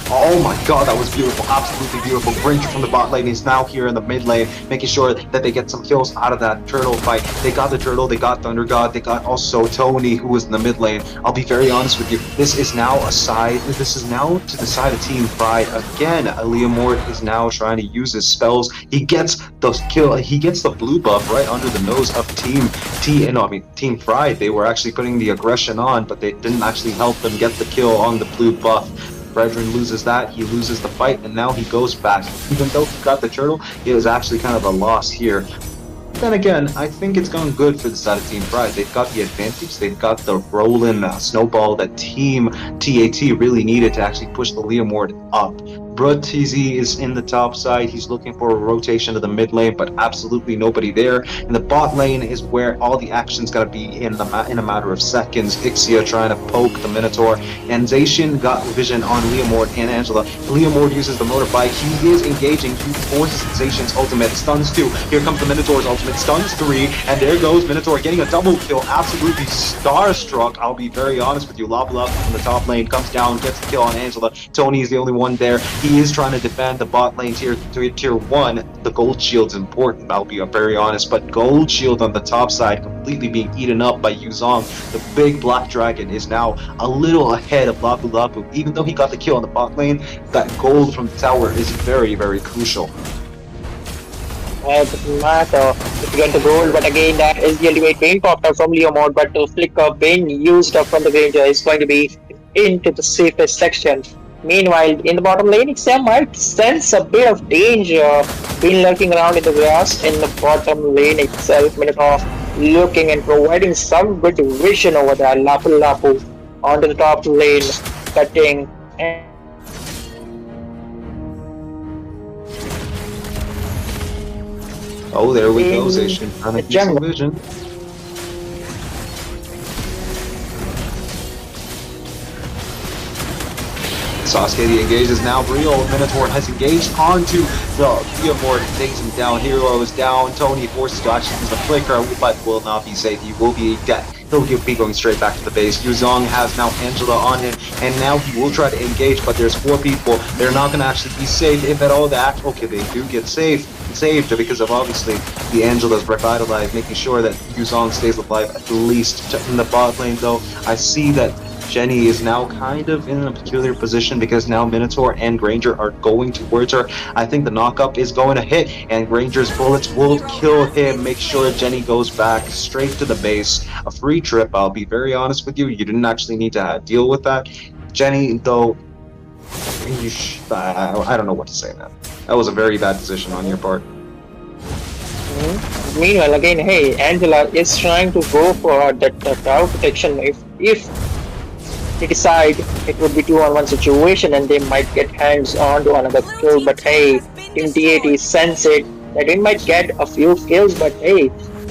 Oh my god, that was beautiful. Absolutely beautiful. Granger from the bot lane is now here in the mid lane, making sure that they get some kills out of that turtle fight. They got the turtle, they got Thunder God, they got also Tony, who was in the mid lane. I'll be very honest with you. This is now to the side of Team Pride. Again, Leomord is now trying to use his spells. He gets the blue buff right under the nose of Team Pride. They were actually putting the aggression on, but they didn't actually help them get the kill on the blue buff. Fredrin loses that, he loses the fight, and now he goes back. Even though he got the turtle, it was actually kind of a loss here. Then again, I think it's gone good for the side of Team Pride. They've got the advantage, they've got the rolling snowball that Team TAT really needed to actually push the Leomord up. Brud TZ is in the top side. He's looking for a rotation to the mid lane, but absolutely nobody there. And the bot lane is where all the action's got to be in a matter of seconds. Ixia trying to poke the Minotaur, and Zacian got vision on Leomord and Angela. Leomord uses the motorbike. He is engaging. He forces Zacian's ultimate. Stuns 2. Here comes the Minotaur's ultimate. Stuns 3. And there goes Minotaur getting a double kill. Absolutely starstruck. I'll be very honest with you. Lava from the top lane comes down, gets the kill on Angela. Tony is the only one there. He is trying to defend the bot lane tier 1. The gold shield's important, I'll be very honest, but gold shield on the top side completely being eaten up by Yuzong. The big black dragon is now a little ahead of Lapu Lapu. Even though he got the kill on the bot lane, that gold from the tower is very, very crucial. It doesn't matter if you get the gold, but again, that is the ultimate pain popper from Leomord, but the flicker being used up from the Granger is going to be into the safest section. Meanwhile, in the bottom lane, Ixia might sense a bit of danger, been lurking around in the grass in the bottom lane itself. Minotaur looking and providing some good vision over there. Lapu Lapu onto the top lane, cutting. Oh, there we go, Zacian trying to get some vision. Sasuke, the engage is now real. Minotaur has engaged onto the Leomord and takes him down. Hero is down. Tony forces to actually use the flicker, but will not be safe. He will be dead. be going straight back to the base. Yuzong has now Angela on him, and now he will try to engage, but there's 4 people. They're not going to actually be safe, if at all. Okay, they do get saved because of obviously the Angela's revitalized, making sure that Yuzong stays alive at least. In the bot lane, though, I see that Jenny is now kind of in a peculiar position because now Minotaur and Granger are going towards her. I think the knockup is going to hit, and Granger's bullets will kill him. Make sure Jenny goes back straight to the base. A free trip, I'll be very honest with you. You didn't actually need to deal with that. Jenny, though, I don't know what to say, man. That was a very bad decision on your part. Meanwhile, again, hey, Angela is trying to go for that tower protection. If they decide it would be 2-on-1 situation and they might get hands on to another kill, but hey, Team TAT sense it that we might get a few kills, but hey,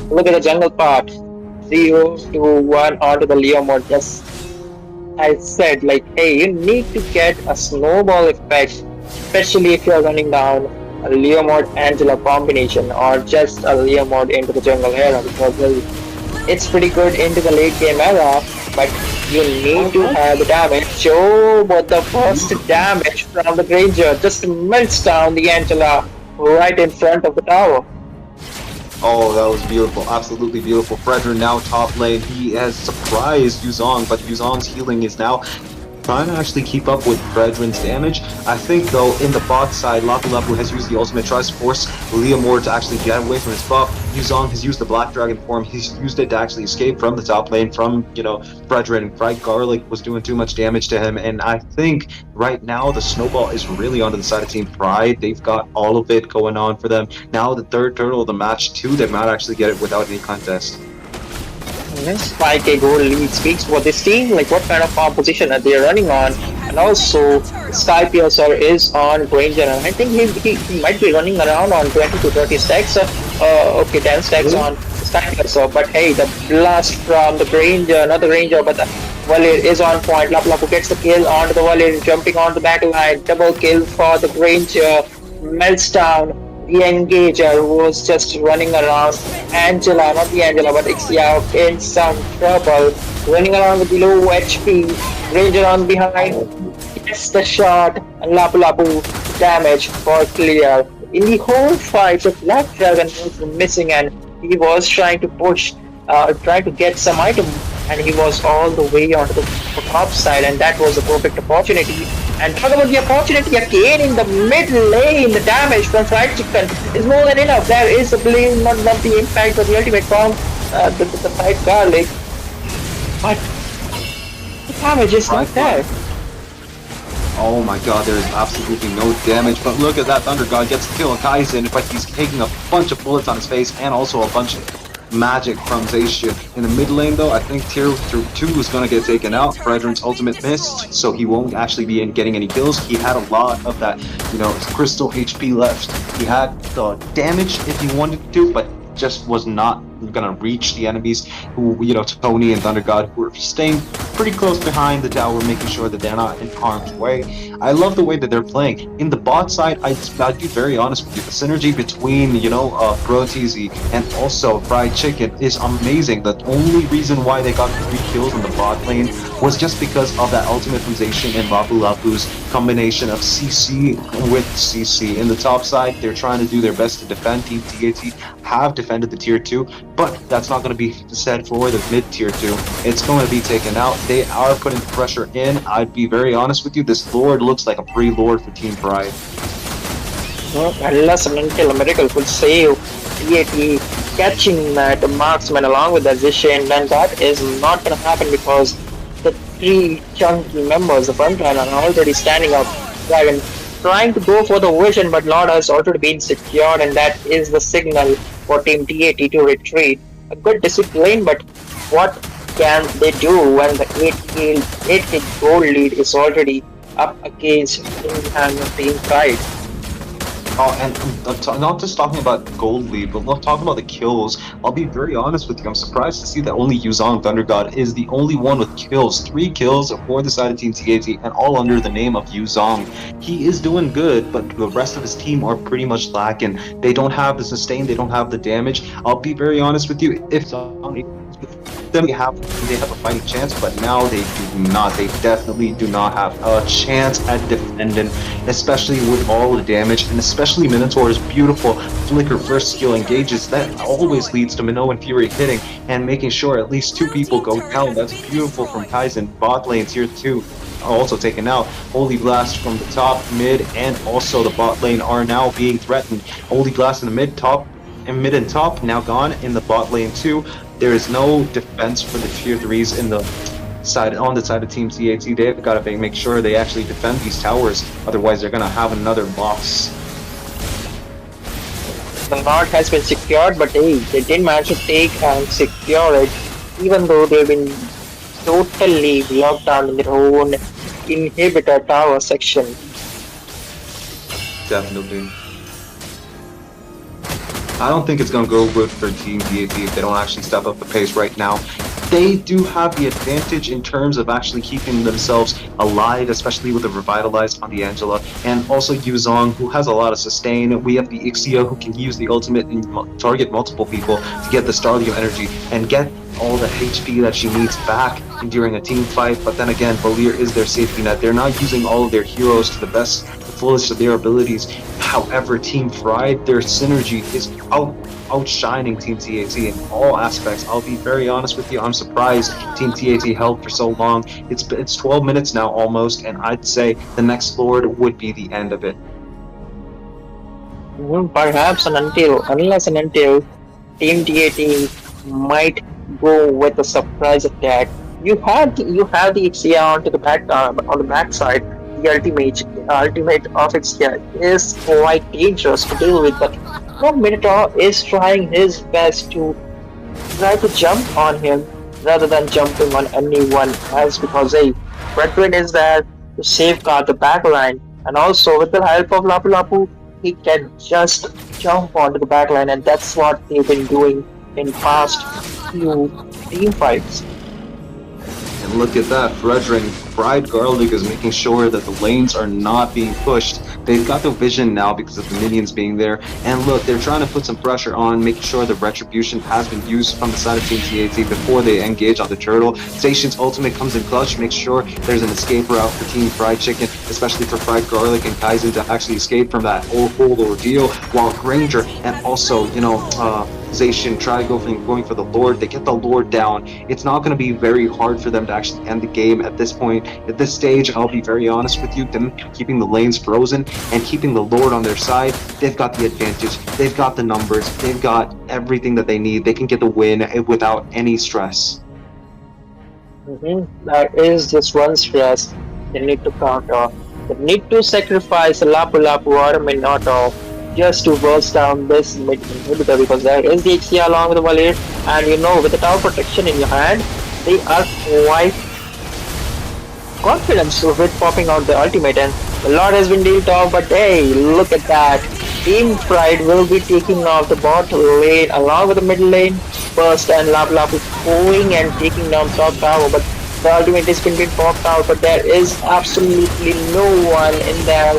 look at the jungle part. 0-1 onto the Leo mode. Just I said, like, hey, you need to get a snowball effect, especially if you're running down a Leo mode Angela combination or just a Leo mode into the jungle era, because well, it's pretty good into the late game era, but you need to have the damage. Oh, but the first damage from the Granger just melts down the Angela right in front of the tower. Oh, that was beautiful. Absolutely beautiful. Fredrin now top lane. He has surprised Yuzong, but Yuzong's healing is now trying to actually keep up with Fredrin's damage. I think, though, in the bot side, Lapu Lapu has used the ultimate, tries to force Leomord to actually get away from his buff. Yuzong has used the Black Dragon form. He's used it to actually escape from the top lane from, Fredrin. Bright Garlic was doing too much damage to him, and I think right now the snowball is really onto the side of Team Pride. They've got all of it going on for them. Now the third turtle of the match, too, they might actually get it without any contest. Yes, 5k goal lead speaks for this team, like what kind of composition are they running on, and also Sky Piercer is on Granger, and I think he might be running around on 20 to 30 stacks, 10 stacks on Sky Piercer, but hey, the blast from the Granger, not the Ranger, but the Valir is on point. Lapu Lapu gets the kill onto the Valir, jumping on the battle line, double kill for the Granger, melts down the Engager, who was just running around. Angela, not the Angela, but Xiao in some trouble, running around with low HP. Ranger on behind, gets the shot, and Lapu Lapu damage for clear. In the whole fight, the Black Dragon was missing, and he was trying to push, trying to get some item, and he was all the way onto the top side, and that was a perfect opportunity. And talk about the opportunity again in the mid lane. The damage from Fried Chicken is more than enough. There is a blame, not the impact of the ultimate from the Fried Garlic, but the damage is not there. Oh my god, there is absolutely no damage, but look at that, Thunder God gets the kill on Kaizen, but he's taking a bunch of bullets on his face and also a bunch of magic from Zacia. In the mid lane, though, I think tier 2 is going to get taken out. Fredrin's ultimate missed, so he won't actually be getting any kills. He had a lot of that, crystal HP left. He had the damage if he wanted to, but just was not gonna reach the enemies who, Tony and Thunder God, who were staying pretty close behind the tower, making sure that they're not in harm's way. I love the way that they're playing. In the bot side, I'd be very honest with you, the synergy between, Brotizi and also Fried Chicken is amazing. The only reason why they got 3 kills in the bot lane was just because of that ultimate Zation and Lapu Lapu's combination of CC with CC. In the top side, they're trying to do their best to defend. Team TAT have defended the tier 2, but that's not going to be said for the mid tier 2. It's going to be taken out. They are putting pressure in. I'd be very honest with you, this Lord looks like a free Lord for Team Pride. Unless and until a miracle could save TAT catching the marksman along with the Zishin, then that is not going to happen, because the 3 chunky members, the front line, are already standing up. Dragon trying to go for the vision, but Lord has already been secured, and that is the signal for Team TAT to retreat. A good discipline, but what can they do when the 8 goal lead is already up against Team Pride? Oh, and not just talking about gold lead, but talking about the kills. I'll be very honest with you. I'm surprised to see that only Yuzong Thunder God is the only one with kills. 3 kills for the side of Team TAT, and all under the name of Yuzong. He is doing good, but the rest of his team are pretty much lacking. They don't have the sustain, they don't have the damage. I'll be very honest with you. If Yuzong is they have a fighting chance, but now they do not. They definitely do not have a chance at defending, especially with all the damage, and especially Minotaur's beautiful flicker first skill engages. That always leads to Minoa and Fury hitting and making sure at least two people go down. That's beautiful from Kaizen. Bot lane tier 2 also taken out. Holy Blast from the top, mid, and also the bot lane are now being threatened. Holy Blast in the mid and top now gone in the bot lane too. There is no defense for the tier threes in the side on the side of Team TAT. They've got to make sure they actually defend these towers. Otherwise, they're gonna have another loss. The knot has been secured, but hey, they didn't manage to take and secure it, even though they've been totally locked down in their own inhibitor tower section. Definitely. I don't think it's going to go good for Team TAT if they don't actually step up the pace right now. They do have the advantage in terms of actually keeping themselves alive, especially with the revitalized on the Angela, and also Yuzong, who has a lot of sustain. We have the Ixia, who can use the ultimate and target multiple people to get the Starlium energy and get all the HP that she needs back during a team fight. But then again, Valir is their safety net. They're not using all of their heroes to the fullest of their abilities. However, Team Fried, their synergy is outshining Team TAT in all aspects. I'll be very honest with you. I'm surprised Team TAT held for so long. It's 12 minutes now almost, and I'd say the next Lord would be the end of it. Perhaps unless and until Team TAT might go with a surprise attack. You have the Ixia onto the back on the backside. The ultimate of Ixia is quite dangerous to deal with, but no Minotaur is trying his best to try to jump on him rather than jumping on anyone else because hey, Brethren is there to safeguard the backline, and also with the help of Lapu Lapu, he can just jump onto the backline, and that's what they've been doing in past few team fights. And look at that, Fredrin, Fried Garlic is making sure that the lanes are not being pushed. They've got the vision now because of the minions being there. And look, they're trying to put some pressure on, making sure the retribution has been used from the side of Team TAT before they engage on the turtle. Station's ultimate comes in clutch, makes sure there's an escape route for Team Fried Chicken, especially for Fried Garlic and Kaizen to actually escape from that whole ordeal, while Granger and also, Zation try going for the Lord. They get the Lord down. It's not going to be very hard for them to actually end the game at this point. At this stage, I'll be very honest with you, them keeping the lanes frozen and keeping the Lord on their side, they've got the advantage. They've got the numbers. They've got everything that they need. They can get the win without any stress. There is just one stress they need to counter. They need to sacrifice Lapu Lapu or Minato just to burst down this mid inhibitor because there is the Ixia along with the Valir, and with the tower protection in your hand, they are quite confident with popping out the ultimate, and a lot has been dealt off, but hey, look at that. Team Pride will be taking off the bot lane along with the middle lane first, and Lap Lap is going and taking down top tower, but the ultimate is been popped out, but there is absolutely no one in there.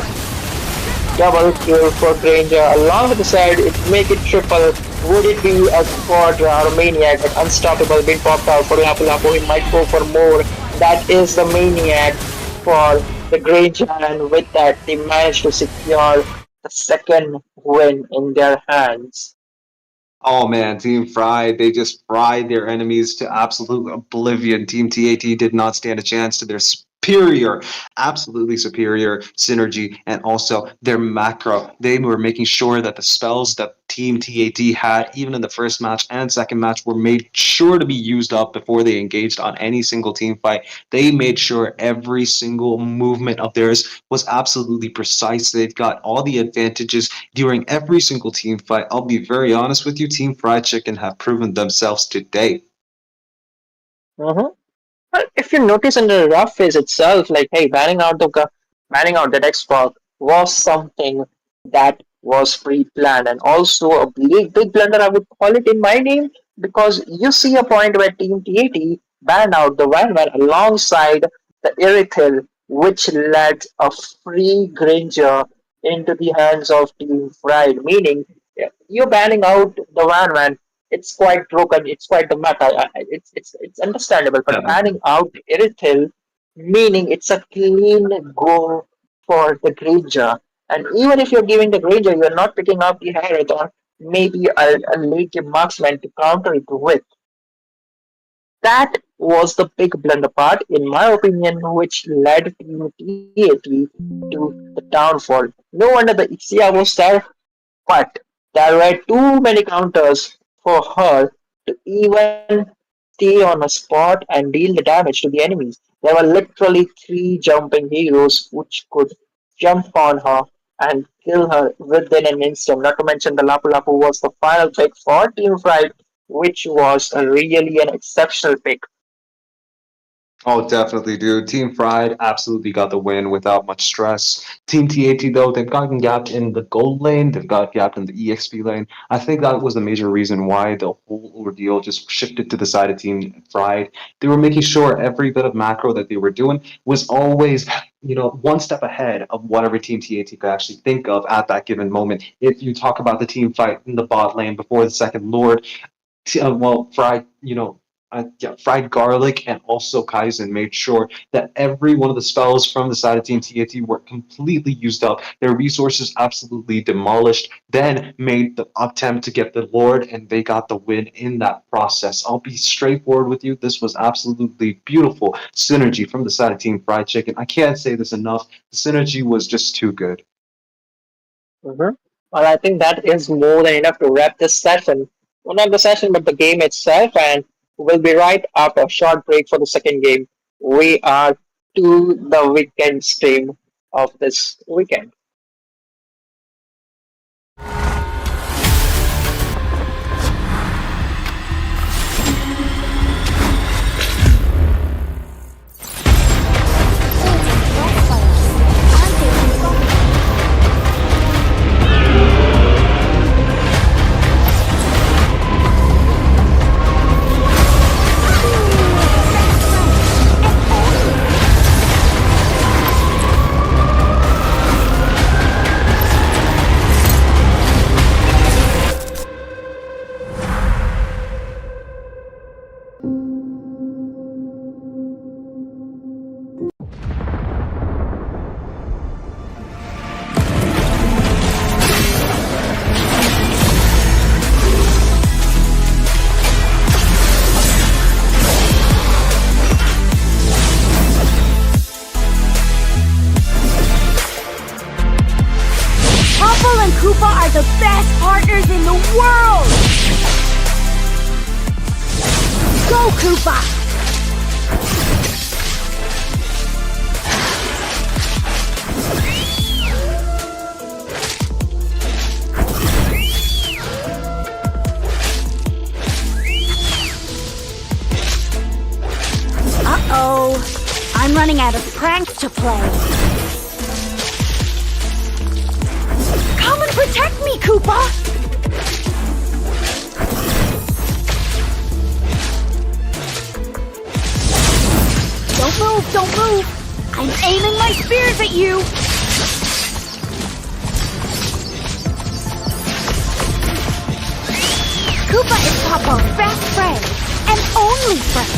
Double kill for Granger along with the side, it make it triple. Would it be a Quadra or a Maniac, but Unstoppable been popped out for Lapu Lapu, he might go for more. That is the Maniac for the Granger, and with that they managed to secure the second win in their hands. Oh man, Team Fried, they just fried their enemies to absolute oblivion. Team TAT did not stand a chance to their superior, absolutely superior synergy and also their macro. They were making sure that the spells that Team TAT had, even in the first match and second match, were made sure to be used up before they engaged on any single team fight. They made sure every single movement of theirs was absolutely precise. They've got all the advantages during every single team fight. I'll be very honest with you, Team Fried Chicken have proven themselves today. Mhm. Well, if you notice in the rough phase itself, like hey, banning out that Xbox was something that was pre-planned, and also a big blunder I would call it in my name, because you see a point where Team TAT banned out the Van alongside the Irithil, which led a free Granger into the hands of Team Fried, meaning you're banning out the Van. it's quite broken. It's quite the meta. It's understandable. But banning out Irithil, meaning it's a clean go for the Granger. And even if you're giving the Granger, you're not picking up the Harith or maybe a late game marksman to counter it with. That was the big blunder part, in my opinion, which led Team TAT to the downfall. No wonder the Ixia was there, but there were too many counters for her to even stay on a spot and deal the damage to the enemies. There were literally three jumping heroes which could jump on her and kill her within an instant. Not to mention the Lapu Lapu was the final pick for Team Fright, which was really an exceptional pick. Oh, definitely, dude. Team Fried absolutely got the win without much stress. Team TAT, though, they've gotten gapped in the gold lane, they've got gapped in the EXP lane. I think that was the major reason why the whole ordeal just shifted to the side of Team Fried. They were making sure every bit of macro that they were doing was always, one step ahead of whatever Team TAT could actually think of at that given moment. If you talk about the team fight in the bot lane before the second Lord, Fried, yeah, fried garlic and also Kaizen made sure that every one of the spells from the side of Team TAT were completely used up. Their resources absolutely demolished. Then made the attempt to get the Lord, and they got the win in that process. I'll be straightforward with you. This was absolutely beautiful synergy from the side of Team Fried Chicken. I can't say this enough. The synergy was just too good. Mhm. Well, I think that is more than enough to wrap this session. Well, not the session, but the game itself. And we'll be right after a short break for the second game. We are to the weekend stream of this weekend. Apple and Koopa are the best partners in the world! Go, Koopa! Uh-oh. I'm running out of pranks to play. Come and protect me, Koopa! Don't move! I'm aiming my spears at you! Koopa is Papa's best friend, and only friend.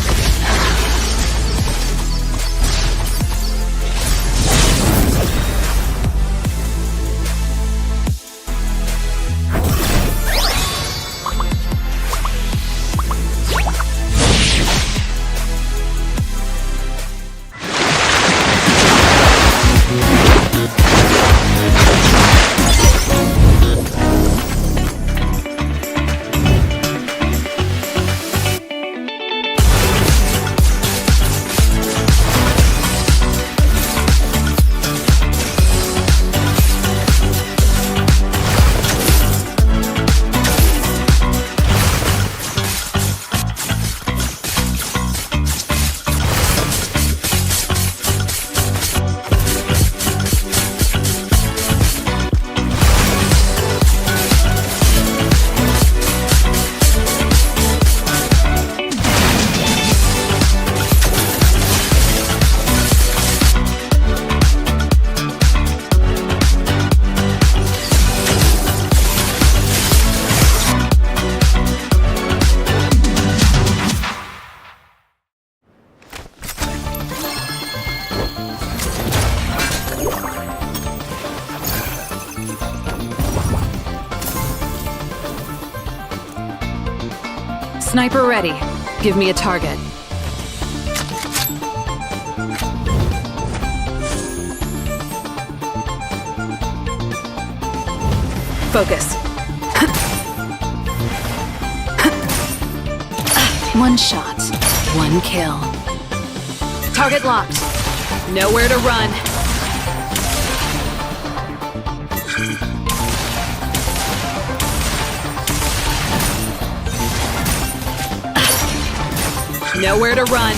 Sniper ready. Give me a target. Focus. One shot, one kill. Target locked. Nowhere to run. Nowhere to run.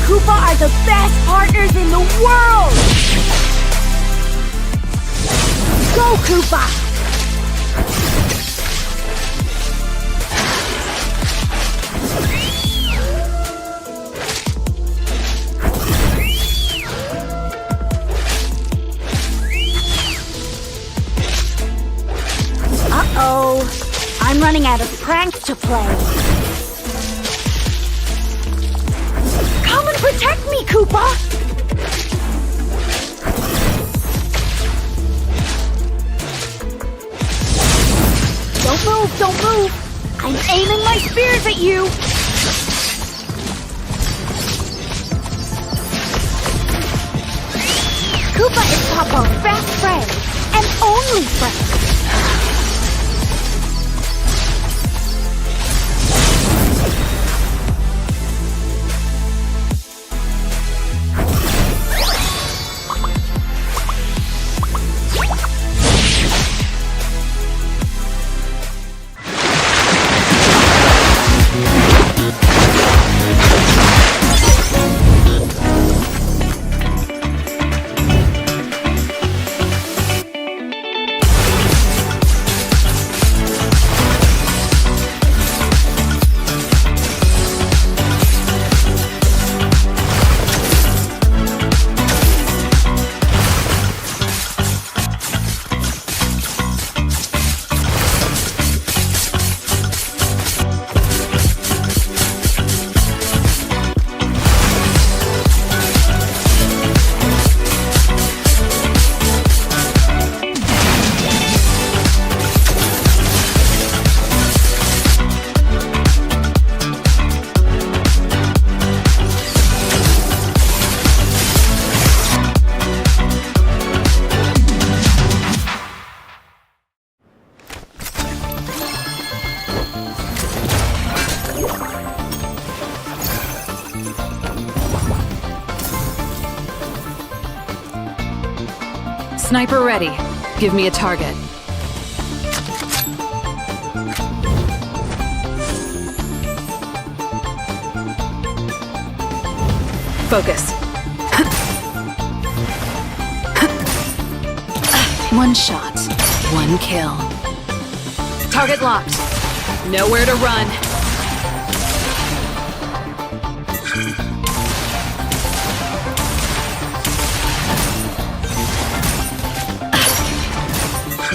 Koopa are the best partners in the world! Go, Koopa! Uh-oh. I'm running out of pranks to play. Come and protect me, Koopa! Don't move, don't move! I'm aiming my spears at you! Koopa is Papa's best friend, and only friend! Sniper ready. Give me a target. Focus. One shot, one kill. Target locked. Nowhere to run.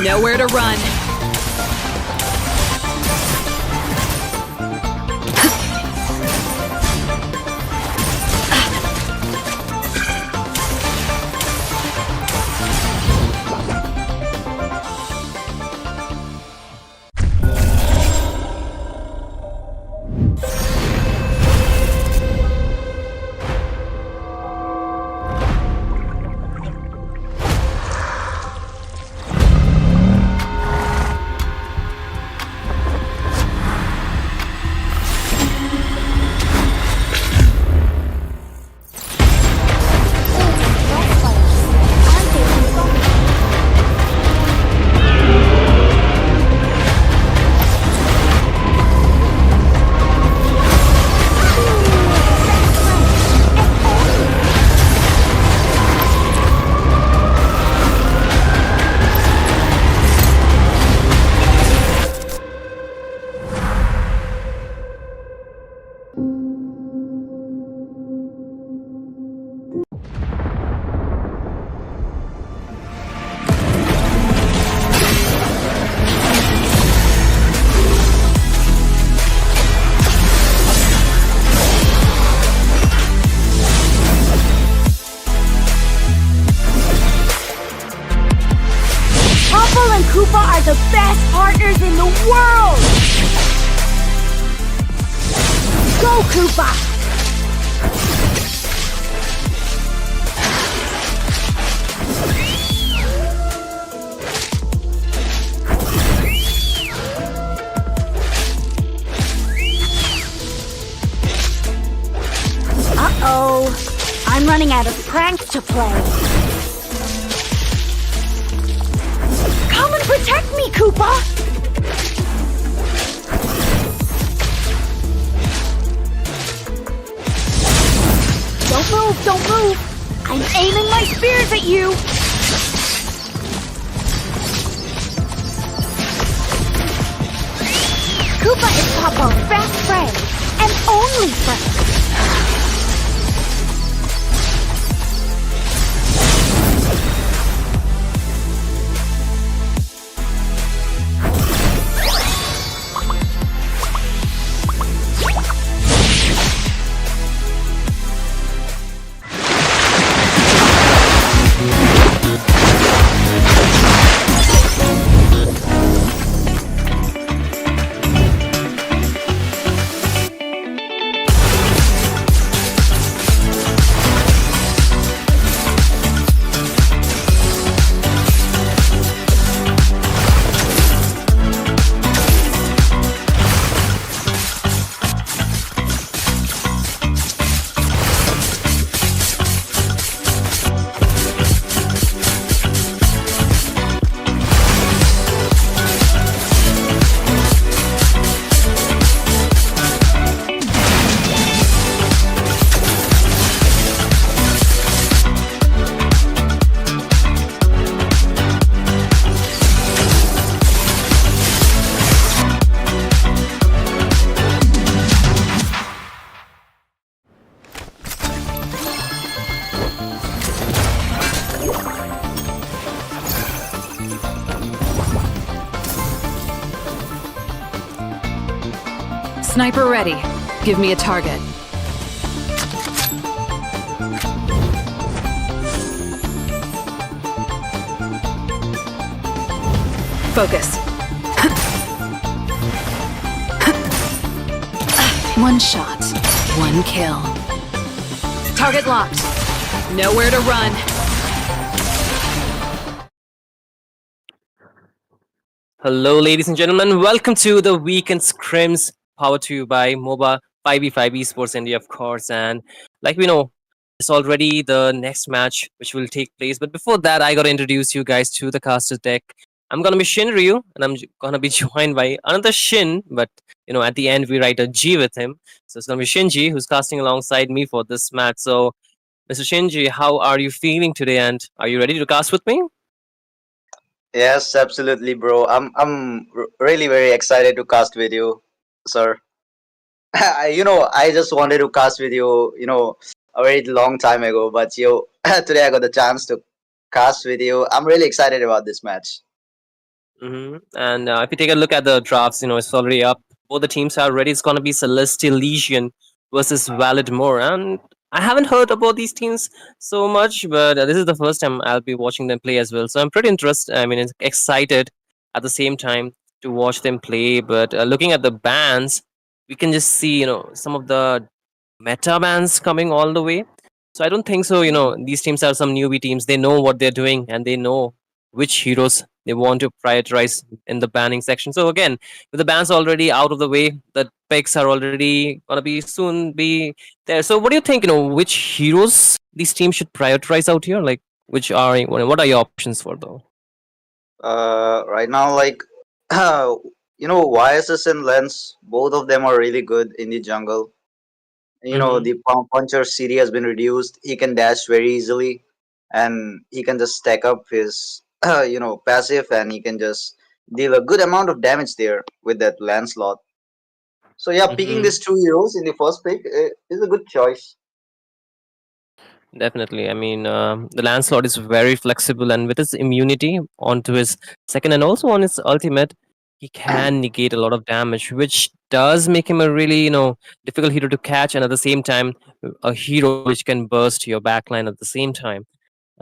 Nowhere to run. Koopa! Uh-oh. I'm running out of pranks to play. Come and protect me, Koopa! Don't move, don't move! I'm aiming my spears at you! Koopa is Papa's best friend, and only friend. Sniper ready. Give me a target. Focus. One shot, one kill. Target locked. Nowhere to run. Hello, ladies and gentlemen. Welcome to the Weekend Scrims, powered to you by Moba 5v5 Esports India, of course. And like we know, it's already the next match which will take place. But before that, I got to introduce you guys to the caster deck. I'm going to be Shin Ryu, and I'm going to be joined by another Shin, but at the end, we write a G with him. So it's going to be Shinji, who's casting alongside me for this match. So, Mr. Shinji, how are you feeling today? And are you ready to cast with me? Yes, absolutely, bro. I'm really very excited to cast with you, sir. I just wanted to cast with you, a very long time ago, but today I got the chance to cast with you. I'm really excited about this match. And if you take a look at the drafts, it's already up. Both the teams are ready. It's going to be Celestial Legion versus Validmore. And I haven't heard about these teams so much, but this is the first time I'll be watching them play as well. So I'm pretty interested. I mean, excited at the same time to watch them play. But looking at the bans, we can just see, some of the meta bans coming all the way. So I don't think so. These teams are some newbie teams. They know what they're doing and they know which heroes they want to prioritize in the banning section. So again, with the bans already out of the way, the picks are already gonna be soon be there. So what do you think? Which heroes these teams should prioritize out here? Like, which are what are your options for though? Right now, like, YSS and Lens, both of them are really good in the jungle. The Puncher CD has been reduced. He can dash very easily, and he can just stack up his, passive, and he can just deal a good amount of damage there with that Lancelot. So yeah, picking Mm-hmm. these two heroes in the first pick is a good choice. Definitely. I mean, the Lancelot is very flexible, and with his immunity onto his second and also on his ultimate, he can negate a lot of damage, which does make him a really, difficult hero to catch, and at the same time, a hero which can burst your backline at the same time.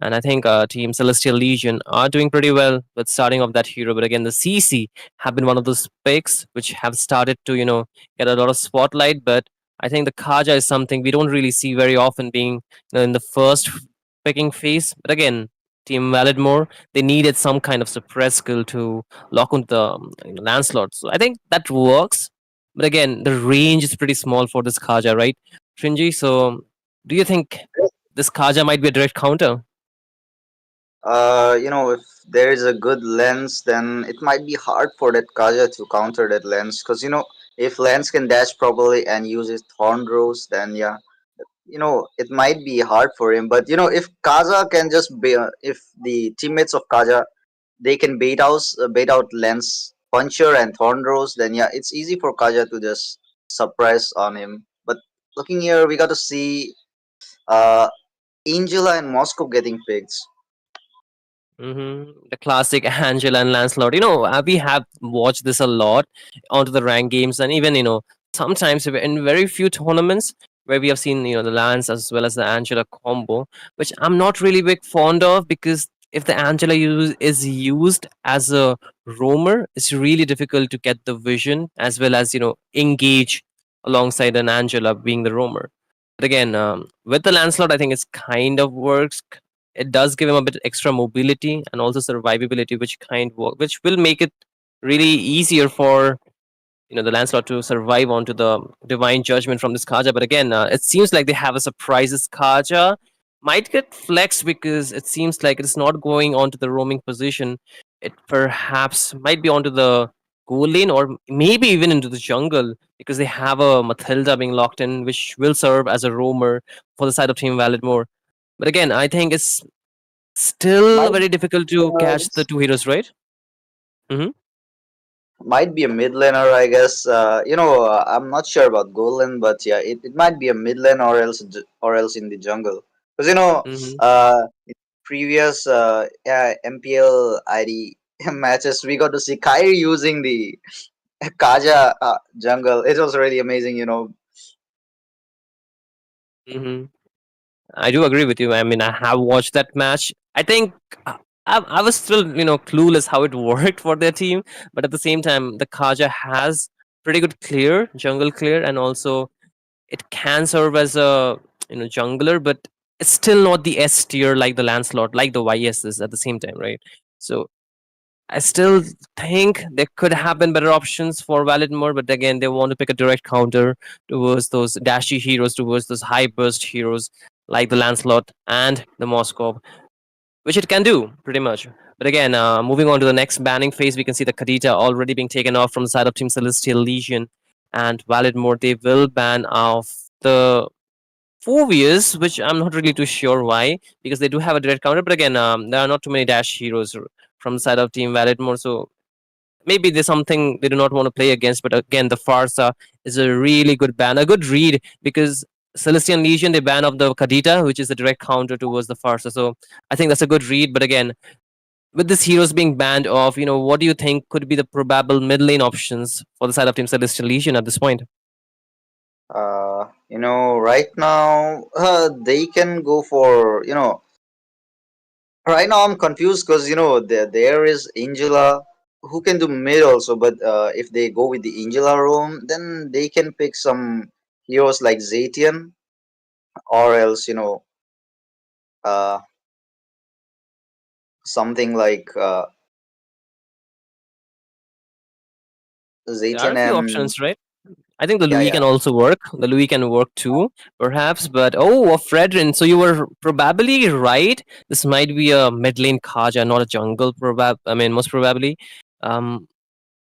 And I think Team Celestial Legion are doing pretty well with starting off that hero. But again, the CC have been one of those picks which have started to, get a lot of spotlight. But I think the Kaja is something we don't really see very often being in the first picking phase. But again, Team Validmore, they needed some kind of suppress skill to lock onto the Lancelot. So I think that works. But again, the range is pretty small for this Kaja, right, Trinji? So do you think this Kaja might be a direct counter? If there is a good lens, then it might be hard for that Kaja to counter that lens. Because, if lens can dash properly and uses Thorn Rose, then yeah, it might be hard for him. But, if Kaja can just be, if the teammates of Kaja, they can bait out lens, Puncher and Thorn Rose, then yeah, it's easy for Kaja to just suppress on him. But looking here, we got to see uh, Angela and Moscow getting picked. The classic Angela and Lancelot. We have watched this a lot onto the rank games, and even sometimes in very few tournaments where we have seen the Lance as well as the Angela combo, which I'm not really big fond of because if the Angela is used as a roamer, it's really difficult to get the vision as well as engage alongside an Angela being the roamer. But again, with the Lancelot, I think it's kind of works. It does give him a bit extra mobility and also survivability, which will make it really easier for the Lancelot to survive onto the divine judgment from this Kaja. But again, it seems like they have a surprises Kaja might get flexed because it seems like it's not going onto the roaming position. It perhaps might be onto the goal lane or maybe even into the jungle because they have a Matilda being locked in, which will serve as a roamer for the side of Team Validmore. But again, I think it's still Might very difficult to catch the two heroes, right? Mm-hmm. might be a mid laner, I guess. I'm not sure about Golan, but yeah, it might be a mid lane or else in the jungle. Because Mm-hmm. previous MPL ID matches, we got to see Kyrie using the Kaja jungle. It was really amazing. Mm-hmm. I do agree with you. I mean, I have watched that match. I think I was still, clueless how it worked for their team, but at the same time, the Kaja has pretty good clear, jungle clear, and also it can serve as a jungler, but it's still not the S tier like the Lancelot, like the YS is at the same time, right? So I still think there could have been better options for Validmore, but again, they want to pick a direct counter towards those dashy heroes, towards those high burst heroes like the Lancelot and the Moskov, which it can do pretty much. But again, moving on to the next banning phase, we can see the Kadita already being taken off from the side of Team Celestial Legion and Validmore. They will ban off the Phobius, which I'm not really too sure why, because they do have a direct counter. But again, there are not too many dash heroes from the side of Team Validmore, so maybe there's something they do not want to play against. But again, the Farsa is a really good ban, a good read because Celestian Legion they ban off the Kadita, which is a direct counter towards the Farsa. So I think that's a good read. But again, with these heroes being banned off, what do you think could be the probable mid lane options for the side of Team Celestial Legion at this point? Right now, they can go for, right now I'm confused because, there is Angela who can do mid also, but if they go with the Angela roam, then they can pick some heroes like Zatian or else, uh, something like There are Zatian a few and options, right? I think the yeah, Louis yeah. can also work. The Louis can work too, perhaps. But a Fredrin. So you were probably right. This might be a mid lane Kaja, not a jungle. I mean, most probably. Um,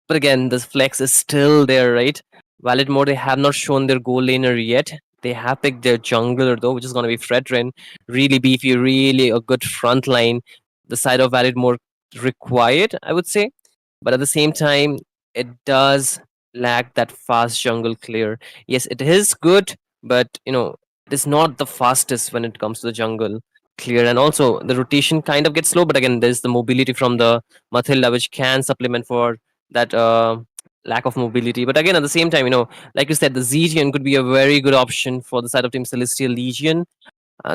but again, the flex is still there, right? Valid mode. They have not shown their goal laner yet. They have picked their jungler though, which is going to be Fredrin. Really beefy, really a good front line. The side of Valid mode required, I would say. But at the same time, it does lack that fast jungle clear. Yes, it is good, but it is not the fastest when it comes to the jungle clear. And also the rotation kind of gets slow, but again, there's the mobility from the Mathilda, which can supplement for that lack of mobility. But again, at the same time, like you said, the Zegian could be a very good option for the side of Team Celestial Legion.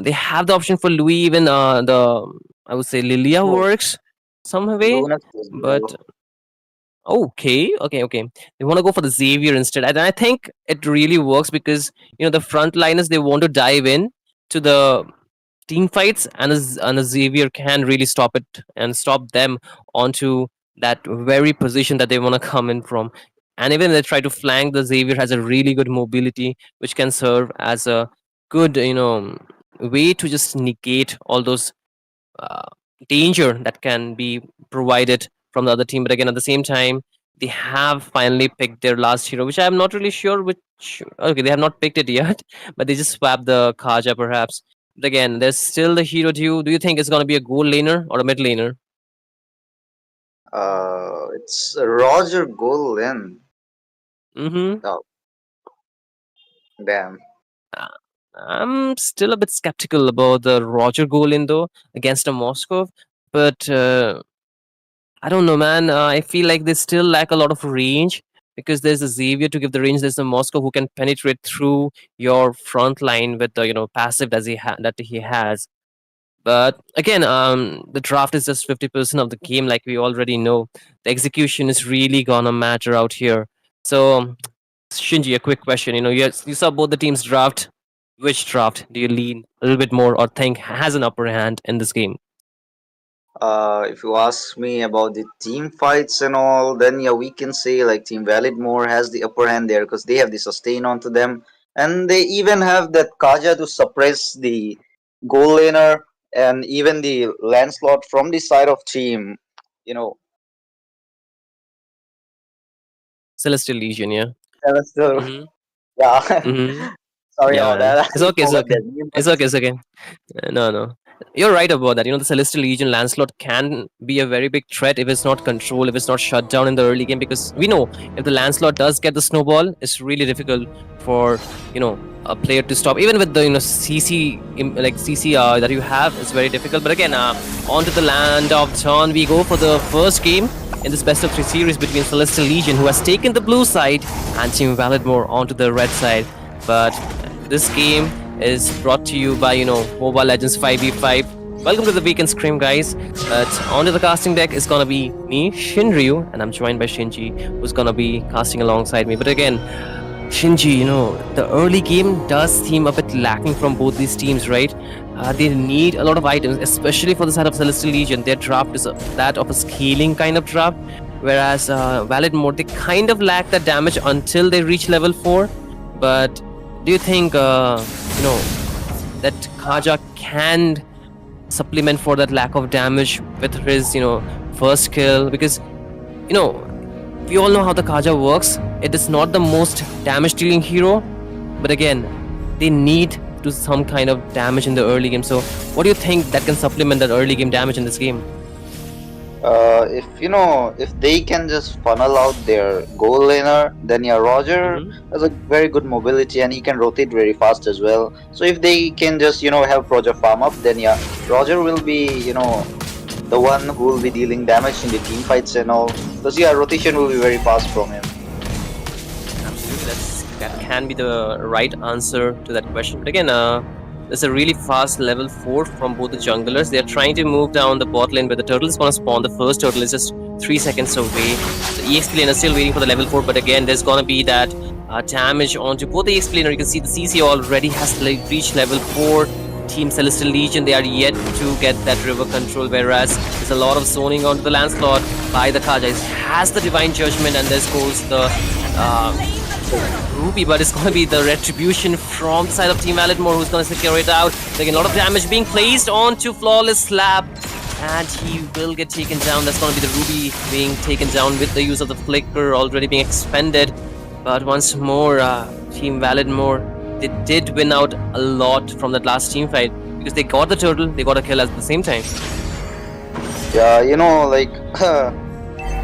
They have the option for Louis, even the I would say Lilia Oh, works some way, Lunas as but well. Okay. They want to go for the Xavier instead, and I think it really works because the frontliners, they want to dive in to the team fights, and a Xavier can really stop it and stop them onto that very position that they want to come in from. And even they try to flank, the Xavier has a really good mobility, which can serve as a good way to just negate all those uh, danger that can be provided from the other team. But again, at the same time, they have finally picked their last hero, which I'm not really sure which. Okay, they have not picked it yet, but they just swapped the Kaja perhaps. But again, there's still the hero duo. Do you think it's going to be a goal laner or a mid laner? It's Roger Golden. Mm-hmm. Oh, damn. I'm still a bit skeptical about the Roger goal in though against a Moscow, but I don't know, man. I feel like they still lack a lot of range because there's a Xavier to give the range. There's a Moscow who can penetrate through your front line with the passive that he has. But again, the draft is just 50% of the game, like we already know. The execution is really gonna matter out here. So, Shinji, a quick question. You saw both the teams draft. Which draft do you lean a little bit more or think has an upper hand in this game? If you ask me about the team fights and all, then yeah, we can say like Team Validmore has the upper hand there because they have the sustain onto them, and they even have that Kaja to suppress the goal laner and even the Lancelot from the side of team. You know, Celestial Legion, yeah. that's the Mm-hmm. yeah. Mm-hmm. Sorry about Yeah, that. it's I okay. It's forgot okay. their name, but It's okay. It's okay. No. You're right about that. The Celestial Legion Lancelot can be a very big threat if it's not controlled, if it's not shut down in the early game. Because we know if the Lancelot does get the snowball, it's really difficult for a player to stop. Even with the CC CC that you have, it's very difficult. But again, onto the land of Dawn, we go for the first game in this best of 3 series between Celestial Legion, who has taken the blue side, and Team Validmore onto the red side. But this game is brought to you by Mobile Legends 5v5. Welcome to the weekend scrim, guys. But onto the casting deck is gonna be me, Shinryu, and I'm joined by Shinji, who's gonna be casting alongside me. But again, Shinji, the early game does seem a bit lacking from both these teams, right? They need a lot of items, especially for the side of Celestial Legion. Their draft is that of a scaling kind of draft, whereas Validmore, they kind of lack that damage until they reach level 4. But do you think, that Kaja can supplement for that lack of damage with his, first kill? Because, we all know how the Kaja works. It is not the most damage dealing hero, but again, they need to do some kind of damage in the early game. So, what do you think that can supplement that early game damage in this game? if they can just funnel out their goal laner, then yeah, Roger has a very good mobility and he can rotate very fast as well. So if they can just help Roger farm up, then yeah, Roger will be the one who will be dealing damage in the team fights and all. Because yeah, rotation will be very fast from him. Absolutely, that can be the right answer to that question. But again, there's a really fast level 4 from both the junglers. They're trying to move down the bot lane where the turtle is going to spawn. The first turtle is just 3 seconds away. The EXP lane is still waiting for the level 4, but again, there's going to be that damage onto both the EXP laner. You can see the CC already has reached level 4. Team Celestial Legion, they are yet to get that river control, whereas there's a lot of zoning onto the Lancelot by the Kaja. It has the Divine Judgment, and there goes the Ruby, but it's going to be the retribution from the side of Team Validmore who's going to secure it out. Again, a lot of damage being placed onto Flawless Slap, and he will get taken down. That's going to be the Ruby being taken down with the use of the Flicker already being expended. But once more, Team Validmore, they did win out a lot from that last team fight because they got the turtle, they got a kill at the same time. Yeah,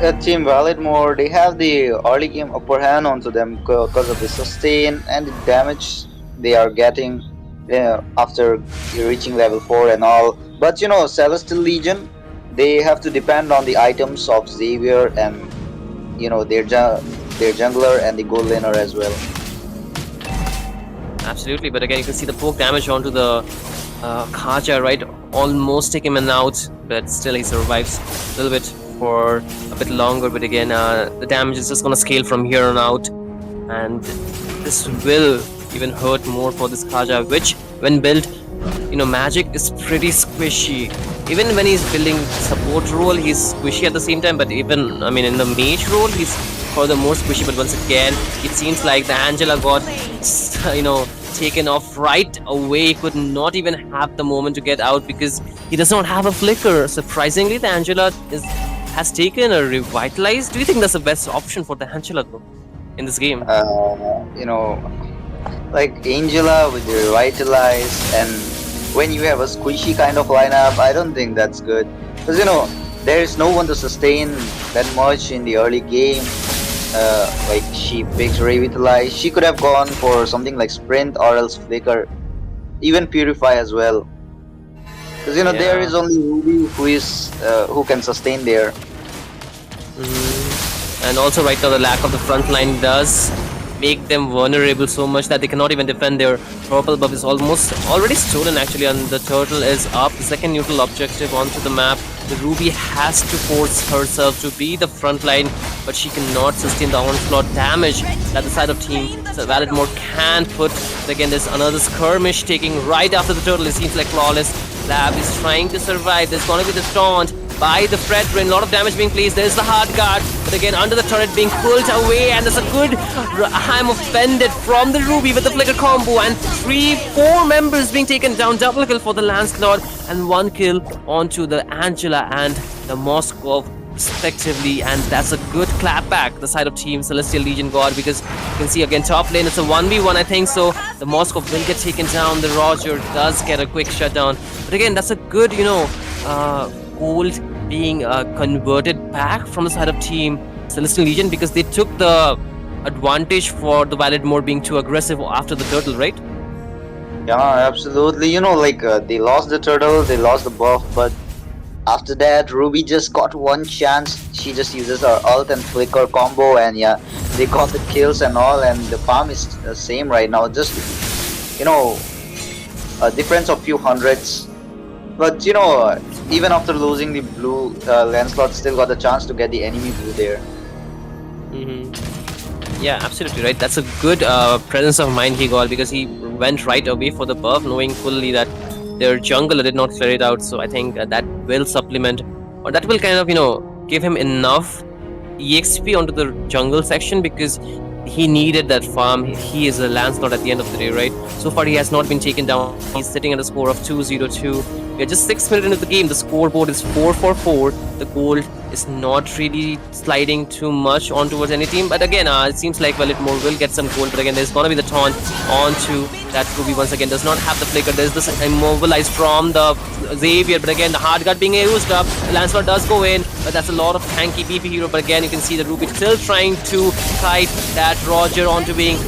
at Team Validmore, they have the early game upper hand onto them because of the sustain and the damage they are getting after reaching level 4 and all. But Celestial Legion, they have to depend on the items of Xavier and their jungler and the gold laner as well. Absolutely, but again, you can see the poke damage onto the Kaja, right? Almost take him out, but still he survives a little bit for a bit longer, but again, the damage is just gonna scale from here on out, and this will even hurt more for this Kaja, which when built, Magic is pretty squishy. Even when he's building support role, he's squishy at the same time, but even, in the mage role, he's further more squishy. But once again, it seems like the Angela got, taken off right away. He could not even have the moment to get out because he does not have a flicker. Surprisingly, the Angela has taken a revitalize. Do you think that's the best option for the Angela though in this game? Like Angela with the revitalize, and when you have a squishy kind of lineup, I don't think that's good because there is no one to sustain that much in the early game. Like she picks revitalize. She could have gone for something like sprint or else flicker, even purify as well. Because there is only Ruby who can sustain there. And also right now the lack of the front line does make them vulnerable so much that they cannot even defend. Their purple buff is almost already stolen actually, and the turtle is up. The second neutral objective onto the map. The Ruby has to force herself to be the front line, but she cannot sustain the onslaught damage that the side of team so Validmore can put. But again, there's another skirmish taking right after the turtle. It seems like Flawless Lab is trying to survive. There's gonna be the taunt by the Fredrin. A lot of damage being placed. There's the hard guard, but again under the turret being pulled away, and there's a good I'm offended from the Ruby with the flicker combo, and 4 members being taken down. Double kill for the Lancelot and 1 kill onto the Angela and the Moskov respectively, and that's a good clapback the side of team Celestial Legion got, because you can see again top lane it's a 1v1 I think, so the Moskov will get taken down. The Roger does get a quick shutdown, but again that's a good gold being converted back from the side of team Celestial Legion, because they took the advantage for the Validmore being too aggressive after the turtle, right? Yeah, absolutely. They lost the turtle, they lost the buff, but after that Ruby just got one chance. She just uses her ult and flicker combo, and yeah, they got the kills and all, and the farm is the same right now. Just a difference of few hundreds. But even after losing the blue, Lancelot still got the chance to get the enemy blue there. Yeah, absolutely right. That's a good presence of mind he got, because he went right away for the buff, knowing fully that their jungler did not clear it out. So I think that will supplement, or that will kind of give him enough EXP onto the jungle section, because he needed that farm. He is a Lancelot at the end of the day, right? So far he has not been taken down. He's sitting at a score of 2-0-2. We're just 6 minutes into the game. The scoreboard is 4-4-4. The gold is not really sliding too much on towards any team, but again it seems like Validmore will get some gold. But again, there's gonna be the taunt onto that Ruby. Once again does not have the flicker. There's this immobilized from the Xavier, but again the hard guard being used up. Lancelot does go in, but that's a lot of tanky BP hero. But again you can see the Ruby still trying to kite that Roger onto being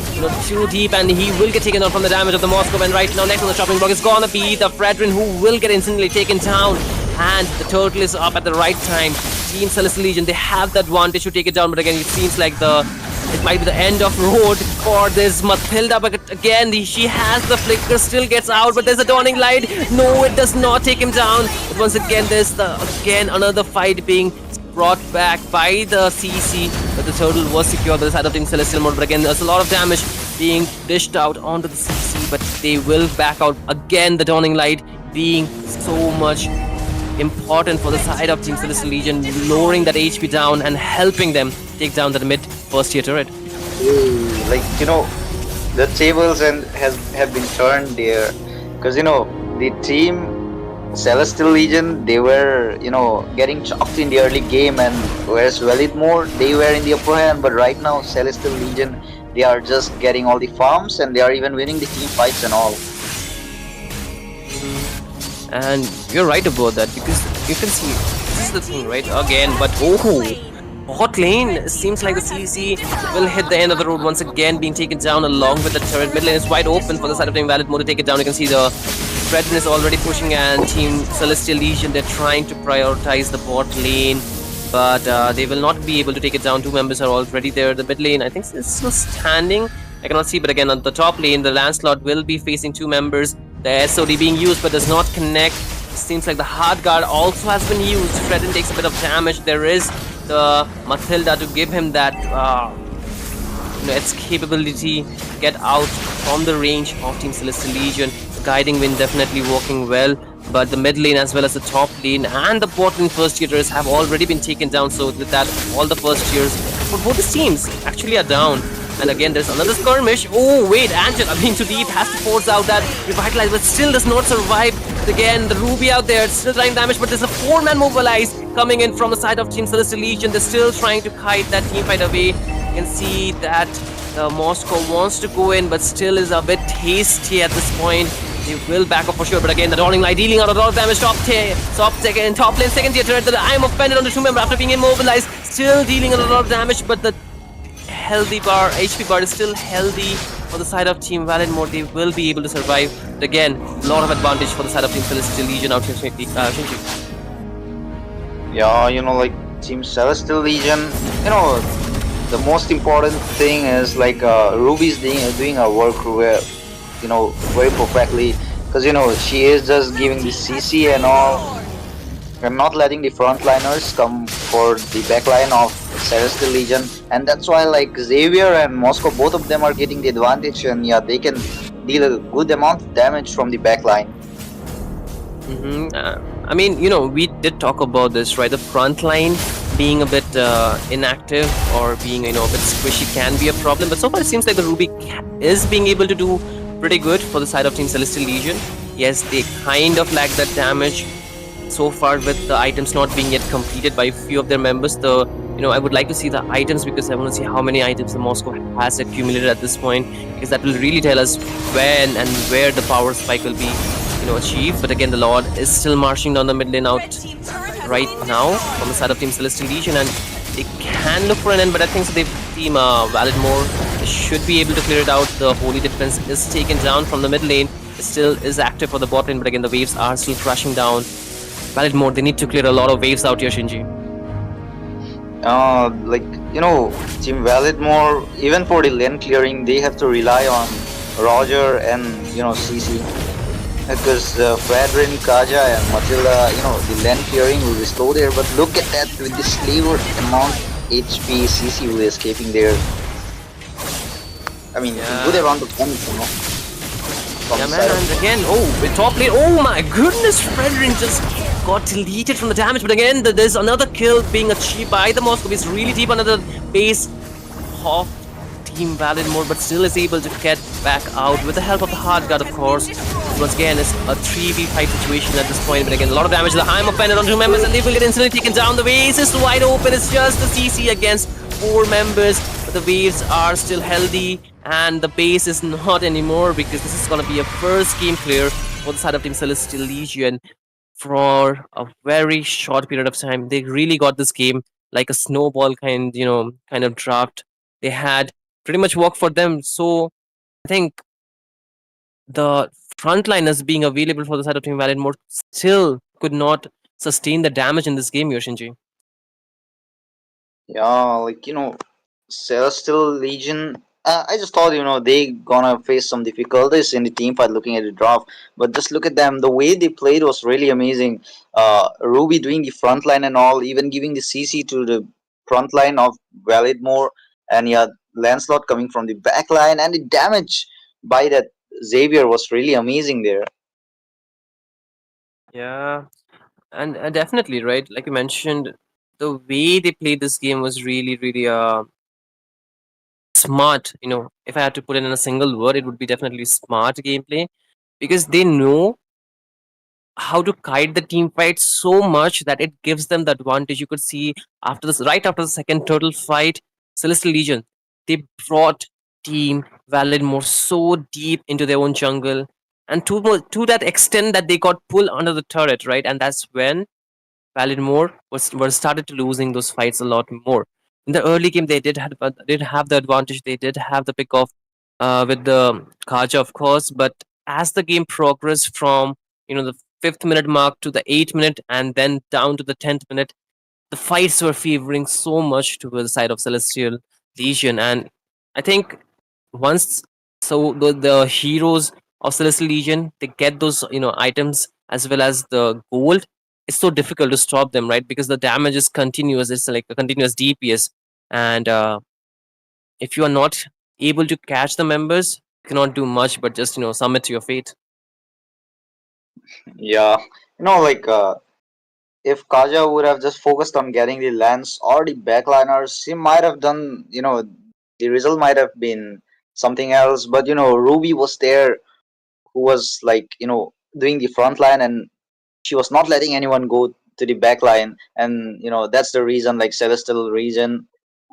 too deep, and he will get taken out from the damage of the Moscow. And right now next on the chopping block is gonna be the Fredrin, who will get instantly taken down, and the turtle is up at the right time. Team Celestial Legion, they have the advantage to take it down, but again it seems like it might be the end of road for this Mathilda. But again she has the flicker, still gets out, but there's a dawning light. No, it does not take him down. But once again there's another fight being brought back by the CC, but the turtle was secured by the side of Team Celestial mode. But again there's a lot of damage being dished out onto the CC, but they will back out. Again the dawning light being so much important for the side of Team Celestial Legion, lowering that HP down and helping them take down the mid first tier turret. The tables have been turned there, because the team Celestial Legion, they were getting chopped in the early game, and whereas Validmore, they were in the upper hand. But right now Celestial Legion, they are just getting all the farms, and they are even winning the team fights and all. And you're right about that, because you can see this is the thing, right? Again, but bot lane seems like the CC will hit the end of the road once again, being taken down along with the turret. Mid lane is wide open for the side of Team Validmore to take it down. You can see the Fredrin is already pushing, and Team Celestial Legion, they're trying to prioritize the bot lane, but they will not be able to take it down. 2 members are already there. The mid lane I think is still standing, I cannot see, but again on the top lane the Lancelot will be facing 2 members. The SOD being used but does not connect. seems like the hard guard also has been used. Fredden takes a bit of damage. There is the Matilda to give him that its capability to get out from the range of Team Celestial Legion. The guiding wind definitely working well, but the mid lane as well as the top lane and the bot lane first years have already been taken down. So with that, all the first years for both the teams actually are down. And again, there's another skirmish. Oh, wait, Angela being too deep has to force out that revitalize, but still does not survive. Again, the Ruby out there, still trying damage, but there's a 4-man mobilize coming in from the side of Team Celestial Legion. They're still trying to kite that team fight away. You can see that Moscow wants to go in, but still is a bit hasty at this point. They will back up for sure, but again, the Dawning Light dealing out a lot of damage. Top lane, second tier turret. The I'm offended on the 2-member after being immobilized. Still dealing a lot of damage, but the HP bar is still healthy for the side of Team Validmore. They will be able to survive. But again, a lot of advantage for the side of Team Celestial Legion out here, Shinji. Yeah, like Team Celestial Legion, the most important thing is like Ruby's doing her work very perfectly, because she is just giving the CC and all, and not letting the frontliners come for the backline of Celestial Legion, and that's why like Xavier and Moscow, both of them are getting the advantage, and yeah, they can deal a good amount of damage from the backline. I mean, we did talk about this, right? The front line being a bit inactive or being, a bit squishy can be a problem. But so far, it seems like the Ruby is being able to do pretty good for the side of Team Celestial Legion. Yes, they kind of lack that damage so far with the items not being yet completed by a few of their members. I would like to see the items because I want to see how many items the Moscow has accumulated at this point, because that will really tell us when and where the power spike will be achieved. But again, the Lord is still marching down the mid lane out right now from the side of Team Celestial Legion, and they can look for an end, but I think so Team Validmore should be able to clear it out. The Holy Defense is taken down from the mid lane. It still is active for the bot lane, but again, the waves are still crashing down. Validmore, they need to clear a lot of waves out here, Shinji. Team Validmore, even for the lane clearing, they have to rely on Roger and CC, because Fredrin, Kaja and Matilda, the lane clearing will be slow there, but look at that with the sliver amount HP CC will be escaping there. I mean, good amount of damage, Yeah, man, and again, with top lane, oh my goodness, Fredrin just got deleted from the damage, but again, there's another kill being achieved by the Moscow. He's really deep under the base of Team Validmore, but still is able to get back out with the help of the hard guard, of course. Once again, it's a 3v5 situation at this point, but again, a lot of damage. The Heim offended on 2 members, and they will get instantly taken down. The base is wide open. It's just the CC against 4 members, but the waves are still healthy, and the base is not anymore, because this is going to be a first game clear for the side of Team Celestial Legion for a very short period of time. They really got this game like a snowball kind of draft. They had pretty much worked for them. So I think the frontliners being available for the side of Team Validmore still could not sustain the damage in this game, Yoshinji. Yeah, Celestial Legion. I just thought, they gonna face some difficulties in the team fight looking at the draft, but just look at them. The way they played was really amazing. Ruby doing the front line and all, even giving the CC to the front line of Validmore, and yeah, Lancelot coming from the back line, and the damage by that Xavier was really amazing there. Yeah, and definitely, right? Like you mentioned, the way they played this game was really, really smart. If I had to put it in a single word, it would be definitely smart gameplay, because they know how to guide the team fight so much that it gives them the advantage. You could see right after the second turtle fight, Celestial Legion, they brought Team Validmore so deep into their own jungle, and to that extent that they got pulled under the turret, right? And that's when Validmore were started to losing those fights a lot more. In the early game, they did have the advantage. They did have the pick off with the Kaja, of course. But as the game progressed from the 5th minute mark to the 8th minute, and then down to the 10th minute, the fights were favoring so much to the side of Celestial Legion. And I think once the heroes of Celestial Legion, they get those items as well as the gold, it's so difficult to stop them, right? Because the damage is continuous. It's like a continuous DPS, and if you are not able to catch the members, you cannot do much but just submit to your fate. Yeah, like if Kaja would have just focused on getting the lens or the backliners, he might have done, the result might have been something else. But Ruby was there, who was like, doing the front line, and she was not letting anyone go to the back line. And that's the reason, like Celestial region,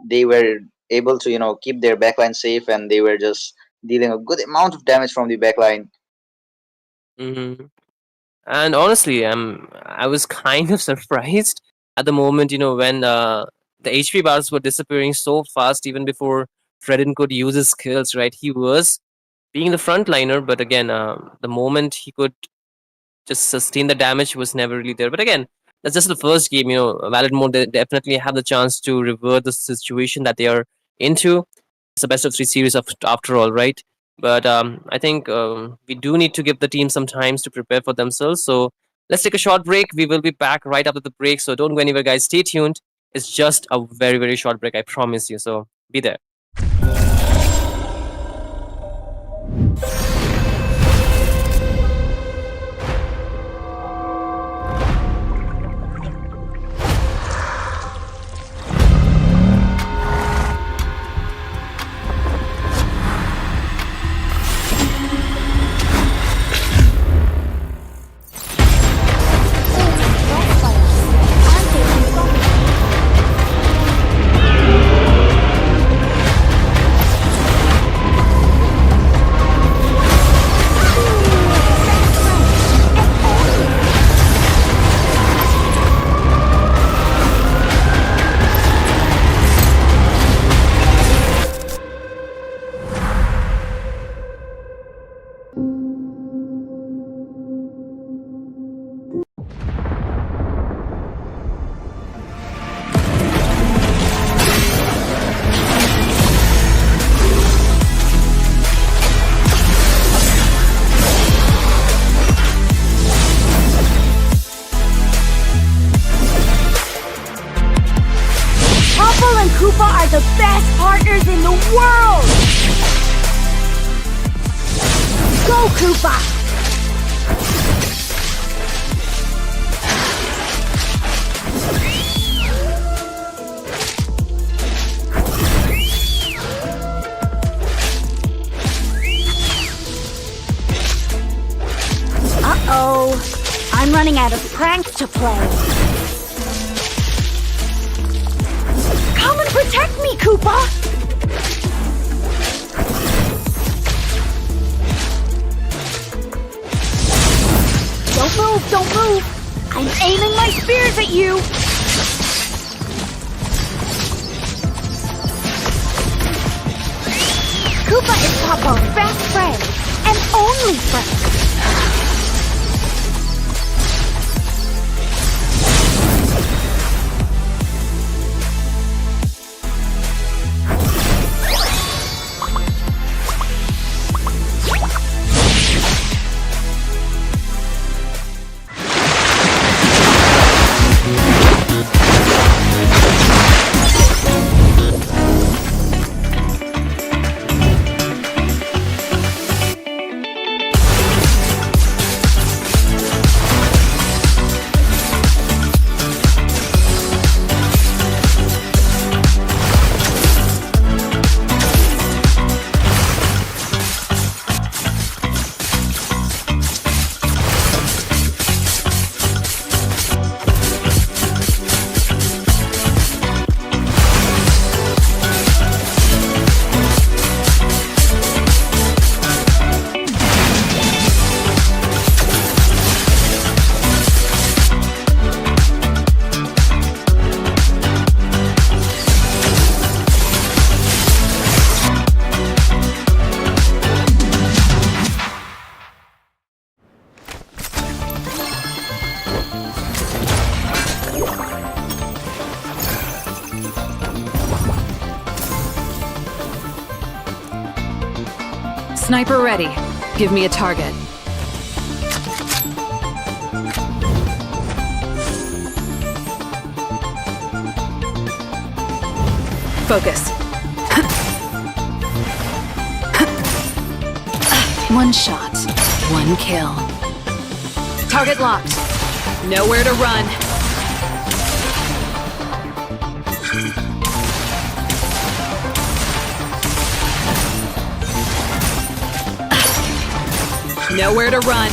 they were able to keep their backline safe, and they were just dealing a good amount of damage from the backline. Hmm. And honestly, I was kind of surprised at the moment, when the HP bars were disappearing so fast, even before Fredin could use his skills. Right, he was being the frontliner, but again, the moment he could just sustain the damage was never really there. But again, that's just the first game. Valid mode, they definitely have the chance to revert the situation that they are into. It's a best of 3 series after all, right? But I think we do need to give the team some times to prepare for themselves. So let's take a short break. We will be back right after the break. So don't go anywhere, guys. Stay tuned. It's just a very, very short break, I promise you. So be there. Apple and Koopa are the best partners in the world! Go, Koopa! Uh-oh. I'm running out of pranks to play. Come and protect me, Koopa! Don't move! I'm aiming my spears at you! Koopa is Papa's best friend, and only friend. Sniper ready. Give me a target. focus. One shot, one kill. Target locked. Nowhere to run. Nowhere to run.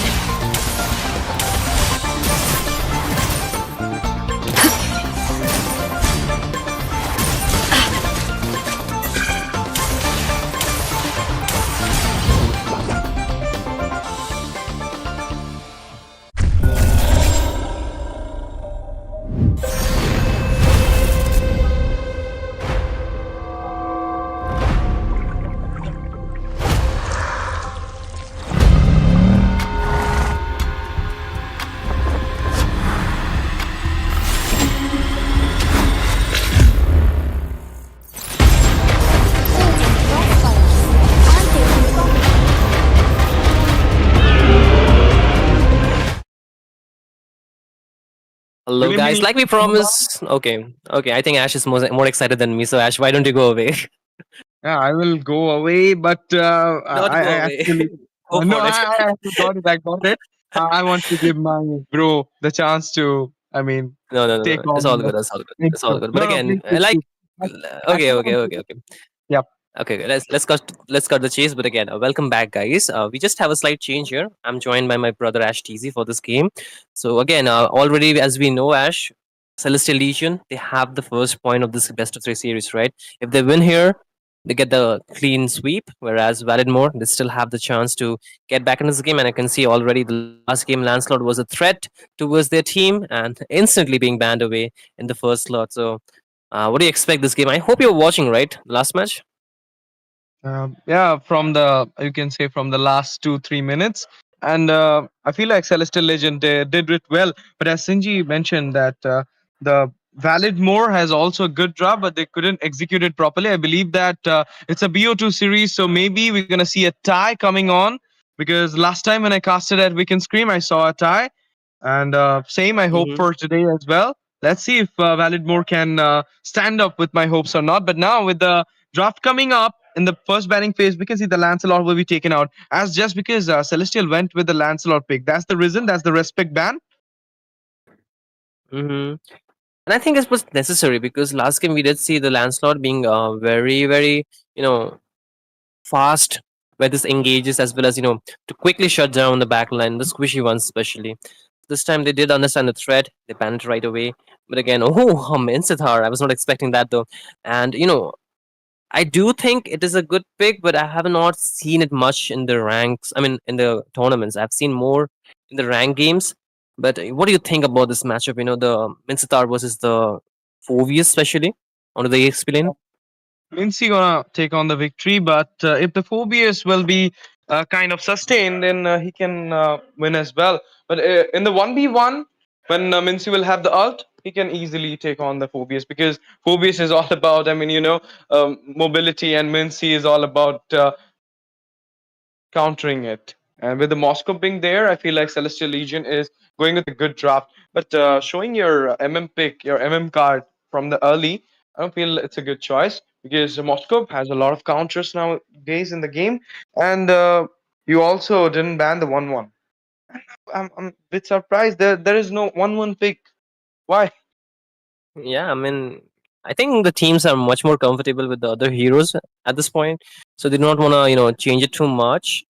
Hello, Good guys. evening. Like we promised. Okay, okay. I think Ash is more excited than me. So Ash, why don't you go away? Yeah, I will go away, but Not I go away. actually Go no, for it. I actually got it. I got it. I want to give my bro the chance to, I mean, No, no, no, no. take It's on all the good. It's all good. next It's all show. good. But No, no, again, please, please, like, please. okay, Actually, I okay, want okay, to, okay. yep. Okay, okay, let's cut the chase. But again, welcome back, guys. We just have a slight change here. I'm joined by my brother Ash TZ for this game. So again, already as we know, Ash, Celestial Legion, they have the first point of this best of three series, right? If they win here, they get the clean sweep. Whereas Validmore, they still have the chance to get back in this game. And I can see already the last game, Lancelot was a threat towards their team and instantly being banned away in the first slot. So, what do you expect this game? I hope you're watching, right? Last match. Yeah, from the, you can say, from the last 2 3 minutes, and I feel like Celestial Legend did it well. But as Sinji mentioned that the Valid More has also a good draft, but they couldn't execute it properly. I believe that it's a BO2 series, so maybe we're gonna see a tie coming on, because last time when I casted at Weekend Scream, I saw a tie, and same I hope for today as well. Let's see if Validmore can stand up with my hopes or not. But now with the draft coming up in the first batting phase, we can see the Lancelot will be taken out, as just because Celestial went with the Lancelot pick. That's the reason. That's the respect ban. Mm-hmm. And I think it was necessary because last game we did see the Lancelot being very, very, you know, fast where this engages as well as, to quickly shut down the back line, the squishy ones especially. This time they did understand the threat, they banned it right away. But again, oh, Minsithar, I was not expecting that though. And, I do think it is a good pick, but I have not seen it much in the ranks. I mean, in the tournaments. I've seen more in the rank games. But what do you think about this matchup? The Minsithar versus the Phoveus, especially onto the EXP lane. Mincy gonna take on the victory, but if the Phobius will be kind of sustained, then he can win as well. But in the 1v1, when Mincy will have the ult, he can easily take on the Phobius, because Phobius is all about, I mean, mobility, and Mincy is all about countering it. And with the Moscow being there, I feel like Celestial Legion is going with a good draft. But showing your MM pick, your MM card from the early, I don't feel it's a good choice, because Moscow has a lot of counters nowadays in the game, and you also didn't ban the 1-1. I'm a bit surprised. There is no 1-1 pick. Why? Yeah, I mean, I think the teams are much more comfortable with the other heroes at this point, so they do not want to, change it too much.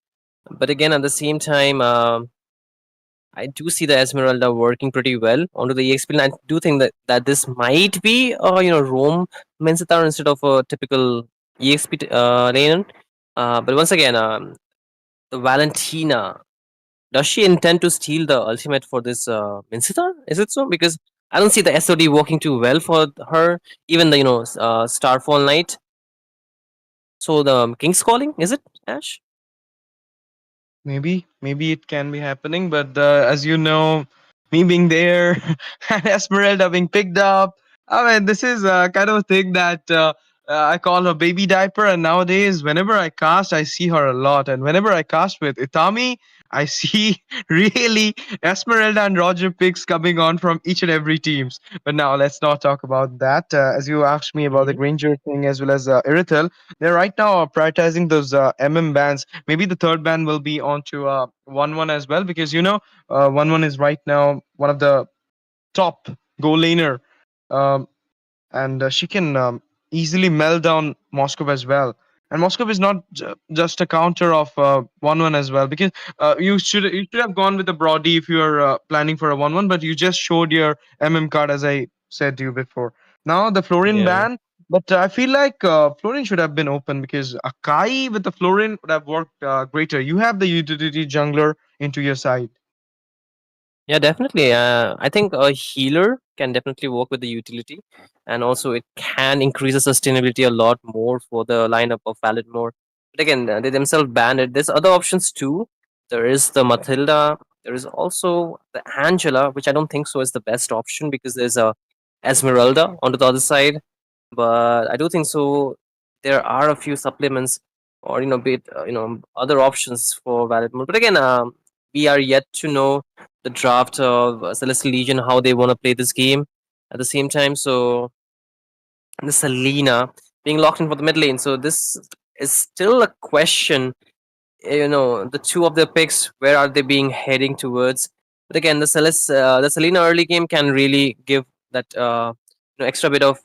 But again, at the same time, I do see the Esmeralda working pretty well onto the EXP, and I do think that this might be, Rome Mensitar instead of a typical EXP lane. But once again, the Valentina, does she intend to steal the ultimate for this Minsita? Is it so? Because I don't see the SOD working too well for her. Even the Starfall Knight. So the King's Calling, is it, Ash? Maybe it can be happening, but as you know, me being there and Esmeralda being picked up, I mean, this is kind of a thing that I call her baby diaper, and nowadays, whenever I cast, I see her a lot. And whenever I cast with Itami, I see really Esmeralda and Roger picks coming on from each and every teams. But now let's not talk about that. As you asked me about the Mhm. Granger thing as well as Iritel, they're right now prioritizing those bans. Maybe the third ban will be onto 1-1 as well, because 1-1 is right now one of the top goal laner. Um, and she can easily melt down Moscow as well. And Moscow is not just a counter of 1-1 as well, because you should have gone with a Brody if you are planning for a 1-1, but you just showed your card as I said to you before. Now the Florian Yeah. ban, but I feel like Florian should have been open, because Akai with the Florian would have worked greater. You have the utility jungler into your side. Yeah, definitely. I think a healer can definitely work with the utility, and also it can increase the sustainability a lot more for the lineup of Valid more. But again, they themselves banned it. There's other options too. There is the Matilda. There is also the Angela, which I don't think so is the best option because there's a Esmeralda on the other side. But I do think so. There are a few supplements, or bit other options for Valid mode. But again, we are yet to know the draft of Celestial Legion, how they want to play this game at the same time. So the Selena being locked in for the mid lane. So this is still a question. The two of their picks, where are they being heading towards? But again, the Selena early game can really give that extra bit of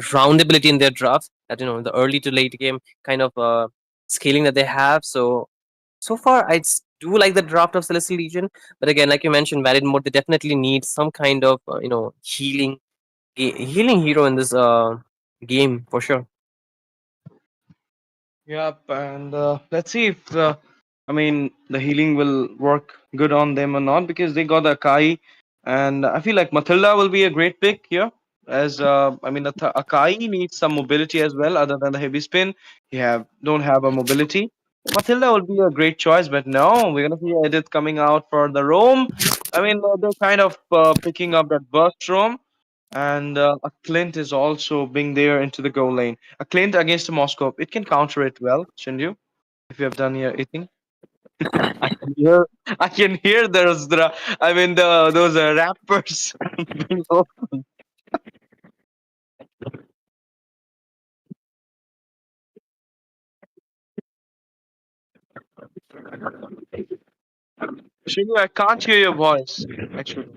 roundability in their drafts. That the early to late game kind of scaling that they have. So far, do like the draft of Celestial Legion, but again, like you mentioned, Valid mode, they definitely need some kind of healing hero in this game for sure. Yep, and let's see if the healing will work good on them or not, because they got Akai, and I feel like Matilda will be a great pick here. As Akai needs some mobility as well, other than the heavy spin. He don't have a mobility. Matilda will be a great choice, but no, we're gonna see Edith coming out for the roam. They're kind of picking up that burst roam, and a Clint is also being there into the goal lane. A Clint against a Moscow, it can counter it well, shouldn't you? If you have done your eating, I can hear, I can hear those rappers. being open. Shinju, I can't hear your voice. Actually.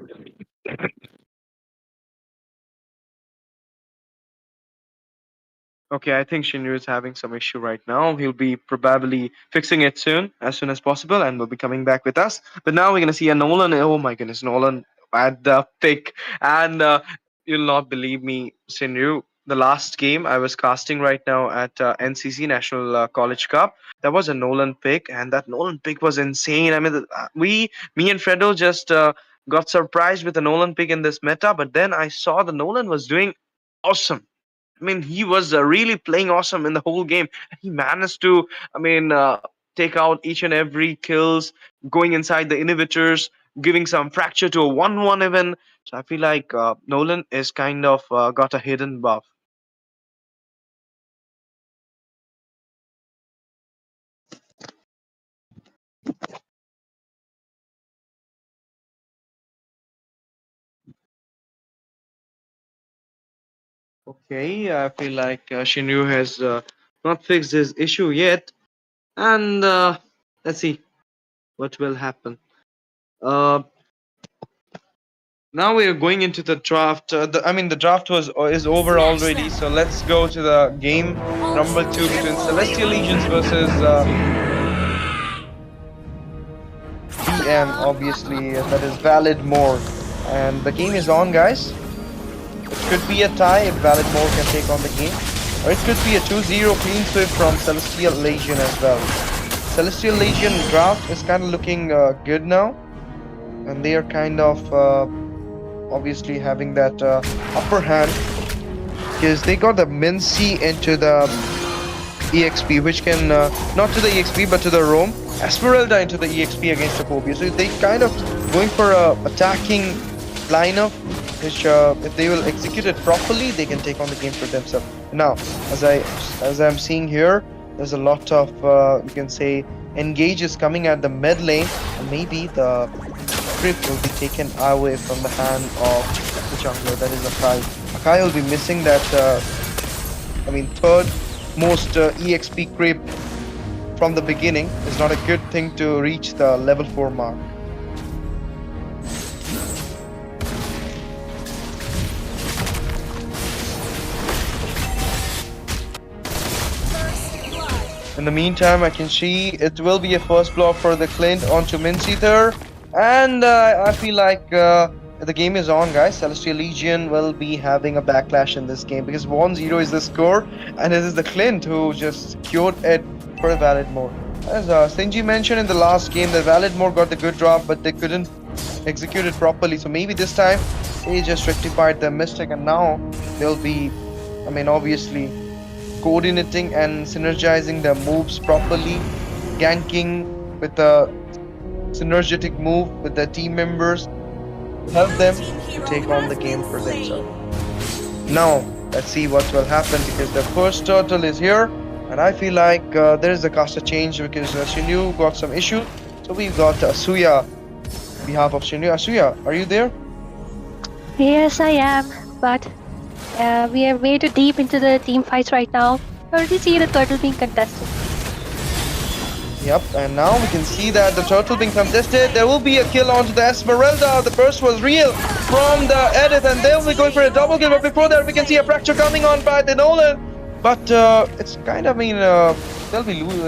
Okay, I think Shinryu is having some issue right now. He'll be probably fixing it as soon as possible, and will be coming back with us. But now we're gonna see a Nolan. Oh my goodness, Nolan at the pick, and you'll not believe me, Shinryu. The last game I was casting right now at NCC National College Cup, that was a Nolan pick, and that Nolan pick was insane. Me and Fredo just got surprised with the Nolan pick in this meta, but then I saw the Nolan was doing awesome. He was really playing awesome in the whole game. He managed to, take out each and every kills, going inside the inhibitors, giving some fracture to a 1-1 even. So I feel like Nolan is kind of got a hidden buff. Okay, I feel like Shinryu has not fixed his issue yet. And let's see what will happen. Uh, Now we are going into the draft. The draft is over already. So let's go to the game number 2 between Celestial Legions versus VM. Obviously, that is Valid More, and the game is on, guys. It could be a tie if Valid More can take on the game, or it could be a 2-0 clean sweep from Celestial Legion as well. Celestial Legion draft is kind of looking good now, and they are kind of obviously having that upper hand, because they got the Mincy into the EXP, which can not to the EXP but to the roam. Esmeralda into the EXP against the Phobia. So they kind of going for a attacking lineup, which if they will execute it properly, they can take on the game for themselves. Now, as I'm seeing here, there's a lot of you can say engages coming at the mid lane, and maybe the grip will be taken away from the hand of the jungler, that is Akai. Akai will be missing that third most EXP creep from the beginning. Is not a good thing to reach the level 4 mark. In the meantime, I can see it will be a first block for the Clint onto Minceater, and I feel like the game is on, guys. Celestial Legion will be having a backlash in this game because 1-0 is the score, and it is the Clint who just secured it for a Valid Mode. As Sinji mentioned in the last game, the Valid Mode got the good drop, but they couldn't execute it properly. So maybe this time they just rectified their mistake, and now they'll be, obviously coordinating and synergizing their moves properly, ganking with a synergetic move with their team members, help them to take on the game for themselves. Now, let's see what will happen because the first turtle is here, and I feel like there is a caster change because Shinyu got some issue. So we've got Asuya on behalf of Shinyu. Asuya, are you there? Yes, I am, but we are way too deep into the team fights right now. I already see the turtle being contested. Yep, and now we can see that the turtle being contested. There will be a kill onto the Esmeralda. The burst was real from the Edith, and they will be going for a double kill. But before that, we can see a fracture coming on by the Nolan. But it's kind of,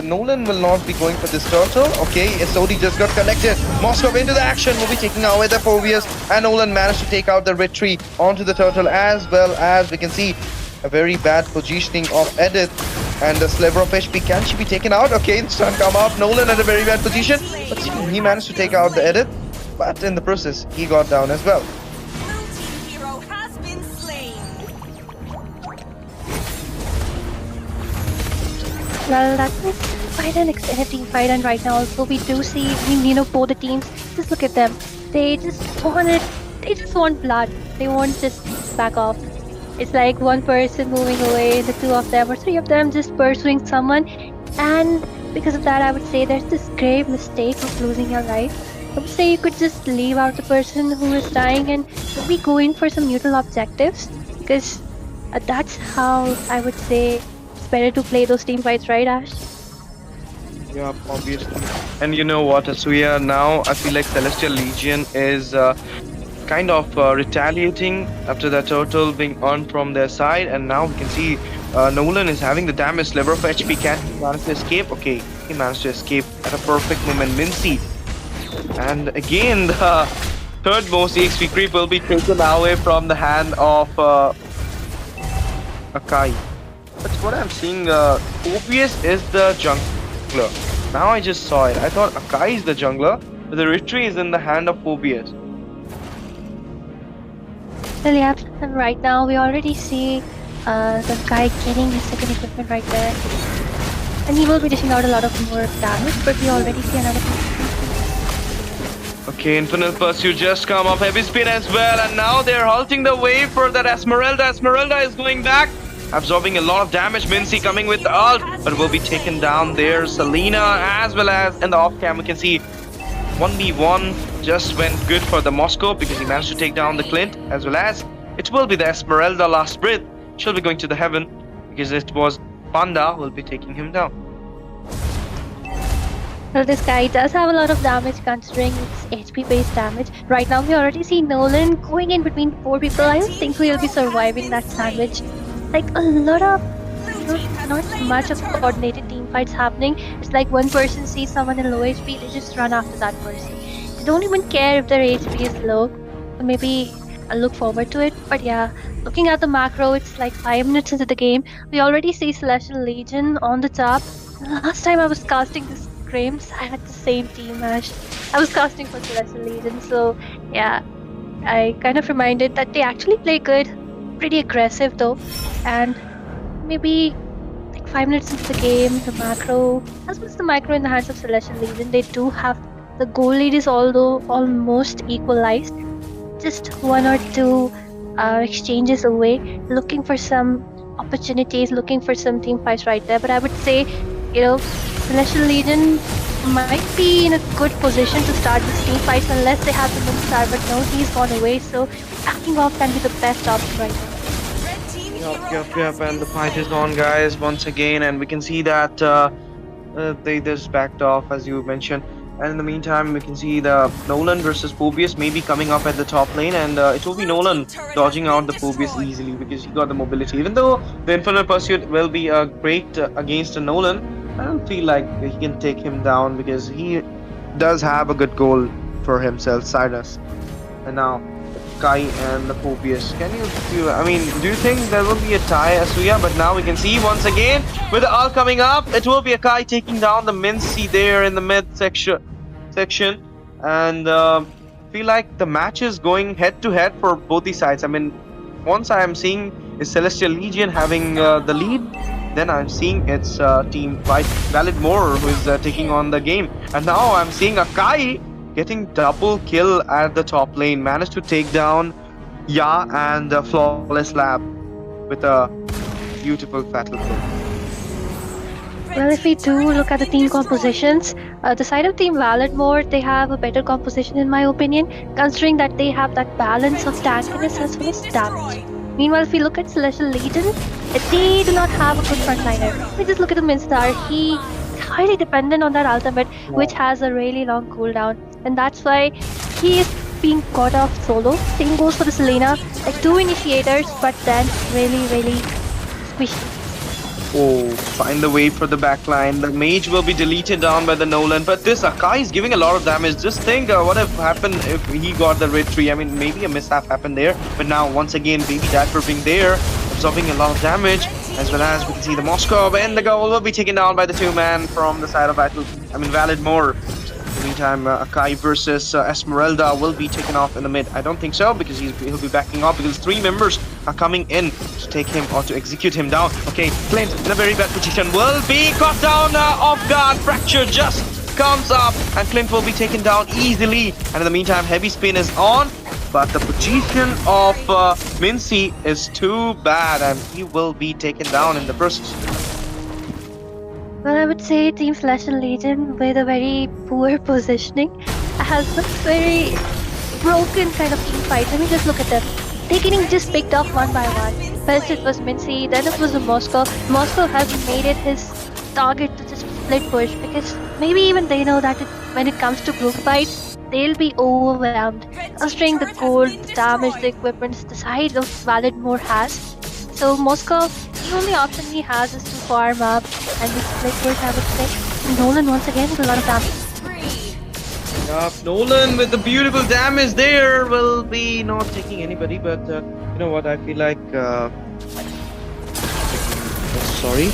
Nolan will not be going for this turtle. Okay, SOD just got connected. Moskov into the action, will be taking away the Phobias, and Nolan managed to take out the retreat onto the turtle, as well as we can see a very bad positioning of Edith and the sliver of HP. Can she be taken out? Okay, the sun come up. Nolan at a very bad position, but he managed to take out the Edith, but in the process, he got down as well. Well, that was quite an extended team fight, and right now also we do see, both the teams. Just look at them. They just want blood. They won't just back off. It's like one person moving away, the two of them or three of them just pursuing someone, and because of that, I would say there's this grave mistake of losing your life. I would say you could just leave out the person who is dying and maybe go in for some neutral objectives, because that's how I would say it's better to play those team fights, right, Ash? Yeah, obviously. And you know what, Asuya, now I feel like Celestial Legion is kind of retaliating after the turtle being earned from their side, and now we can see Nolan is having the damage sliver of HP. Can he manage to escape? Okay, he managed to escape at a perfect moment. Mincy, and again the third most EXP creep will be taken away from the hand of Akai. That's what I'm seeing. Obvious is the jungler. Now I just saw it. I thought Akai is the jungler, but the retreat is in the hand of Phobius. Well, yeah, and right now we already see the guy getting his second equipment right there. And he will be dishing out a lot of more damage, but we already see another one. Okay, Infinite Pursuit just come up, heavy spin as well, and now they're halting the wave for that Esmeralda. Esmeralda is going back, absorbing a lot of damage. Mincy coming with the ult, but will be taken down there. Selena, as well as in the off cam, we can see 1v1 just went good for the Moscow because he managed to take down the Clint, as well as it will be the Esmeralda last breath. She'll be going to the heaven because it was Panda will be taking him down. Well, this guy does have a lot of damage considering it's HP based damage. Right now we already see Nolan going in between 4 people. I don't think he'll be surviving that sandwich. Like a lot of not much of coordinated team fights happening. It's like one person sees someone in low HP, they just run after that person. They don't even care if their HP is low. Maybe I'll look forward to it. But yeah, looking at the macro, it's like 5 minutes into the game. We already see Celestial Legion on the top. Last time I was casting the Scrims, I had the same team match. I was casting for Celestial Legion, so yeah, I kind of reminded that they actually play good, pretty aggressive though, and maybe like 5 minutes into the game, the macro, as well as the macro in the hands of Celestial Legion, they do have the goal lead is although almost equalized. Just 1 or 2 exchanges away, looking for some opportunities, looking for some team fights right there. But I would say, Celestial Legion might be in a good position to start this team fights unless they have the mid star. But no, he's gone away, so backing off can be the best option right now. Yep. And the fight is on, guys, once again, and we can see that they just backed off, as you mentioned. And in the meantime, we can see the Nolan versus Phobius maybe coming up at the top lane, and it will be Nolan dodging out the Phobius easily because he got the mobility. Even though the Infinite Pursuit will be great against a Nolan, I don't feel like he can take him down because he does have a good goal for himself, Cyrus. And now, Kai and the Phobius. Do you think there will be a tie, Asuya? But now we can see once again with the ult coming up, it will be a Kai taking down the Mincy there in the mid section, and feel like the match is going head to head for both the sides. Once I am seeing is Celestial Legion having the lead, then I'm seeing it's team Valid Moore who is taking on the game, and now I'm seeing a Kai getting double kill at the top lane, managed to take down Ya and Flawless Lab with a beautiful fatal kill. Well, if we do look at the team compositions, the side of Team Validmore, they have a better composition in my opinion, considering that they have that balance of tankiness as well as damage. Meanwhile, if we look at Celestial Legion, they do not have a good frontliner. We just look at the Minstar, he is highly dependent on that ultimate, which has a really long cooldown, and that's why he is being caught off solo. Same goes for the Selena, like 2 initiators, but then really squishy. Oh, find the way for the backline. The mage will be deleted down by the Nolan, but this Akai is giving a lot of damage. Just think what have happened if he got the red tree. Maybe a mishap happened there, but now once again, Baby Dapper being there, absorbing a lot of damage, as well as we can see the Moscow and the goal will be taken down by the 2-man from the side of Valid Moore. In the meantime, Akai versus Esmeralda will be taken off in the mid. I don't think so because he'll be backing off because 3 members are coming in to take him or to execute him down. Okay, Clint in a very bad position will be caught down off guard. Fracture just comes up and Clint will be taken down easily. And in the meantime, Heavy Spin is on, but the position of Mincy is too bad and he will be taken down in the process. Well, I would say Team Celestial Legion with a very poor positioning has a very broken kind of team fight. Let me just look at them. They're getting just picked off one by one. First it was Mincy, then it was the Moscow. Moscow has made it his target to just split push because maybe even they know that when it comes to group fights, they'll be overwhelmed. Considering the gold, the damage, the equipment, the side of Validmore has. So Moscow, the only option he has is to farm up and just split push, I would say. Nolan once again with a lot of damage. Nolan with the beautiful damage there will be not taking anybody, but you know what, I feel like sorry.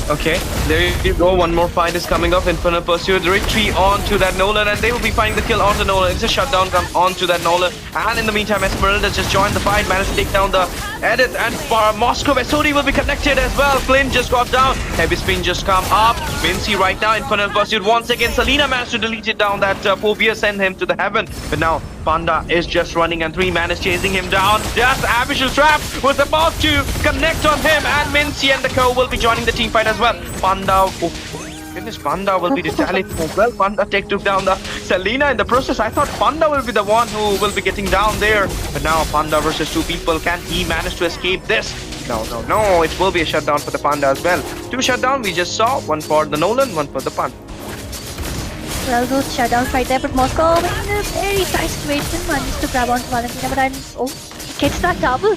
Okay, there you go. One more fight is coming up. Infinite Pursuit retreat onto that Nolan, and they will be finding the kill onto Nolan. It's a shutdown come onto that Nolan, and in the meantime, Esmeralda just joined the fight, managed to take down the Edith, and for Moscow, Vesodi will be connected as well. Clint just got down. Heavy Spin just come up. Vinci right now. Infinite Pursuit once again. Selena managed to delete it down. That Phobia sent him to the heaven, but now Panda is just running, and 3-man is chasing him down. Just Abyssal Trap was about to connect on him, and Mincy and the co will be joining the team fight as well. Panda, goodness, Panda will be retaliating as well. Panda took down the Selena in the process. I thought Panda will be the one who will be getting down there, but now Panda versus 2 people. Can he manage to escape this? No. It will be a shutdown for the Panda as well. 2 shutdown we just saw. 1 for the Nolan, 1 for the Panda. Well, those shutdowns right there, but Moscow in a very tight situation managed to grab onto Valentina, but he gets that double.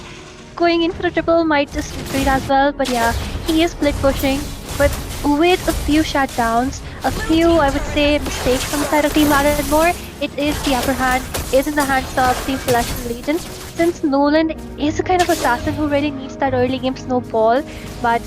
Going in for the triple might just retreat as well, but yeah, he is split pushing, but with a few shutdowns, a few, I would say, mistakes on the side of Team Validmore, it is the upper hand, is in the hands of Team Celestial Legion. Since Nolan is a kind of assassin who really needs that early game snowball, but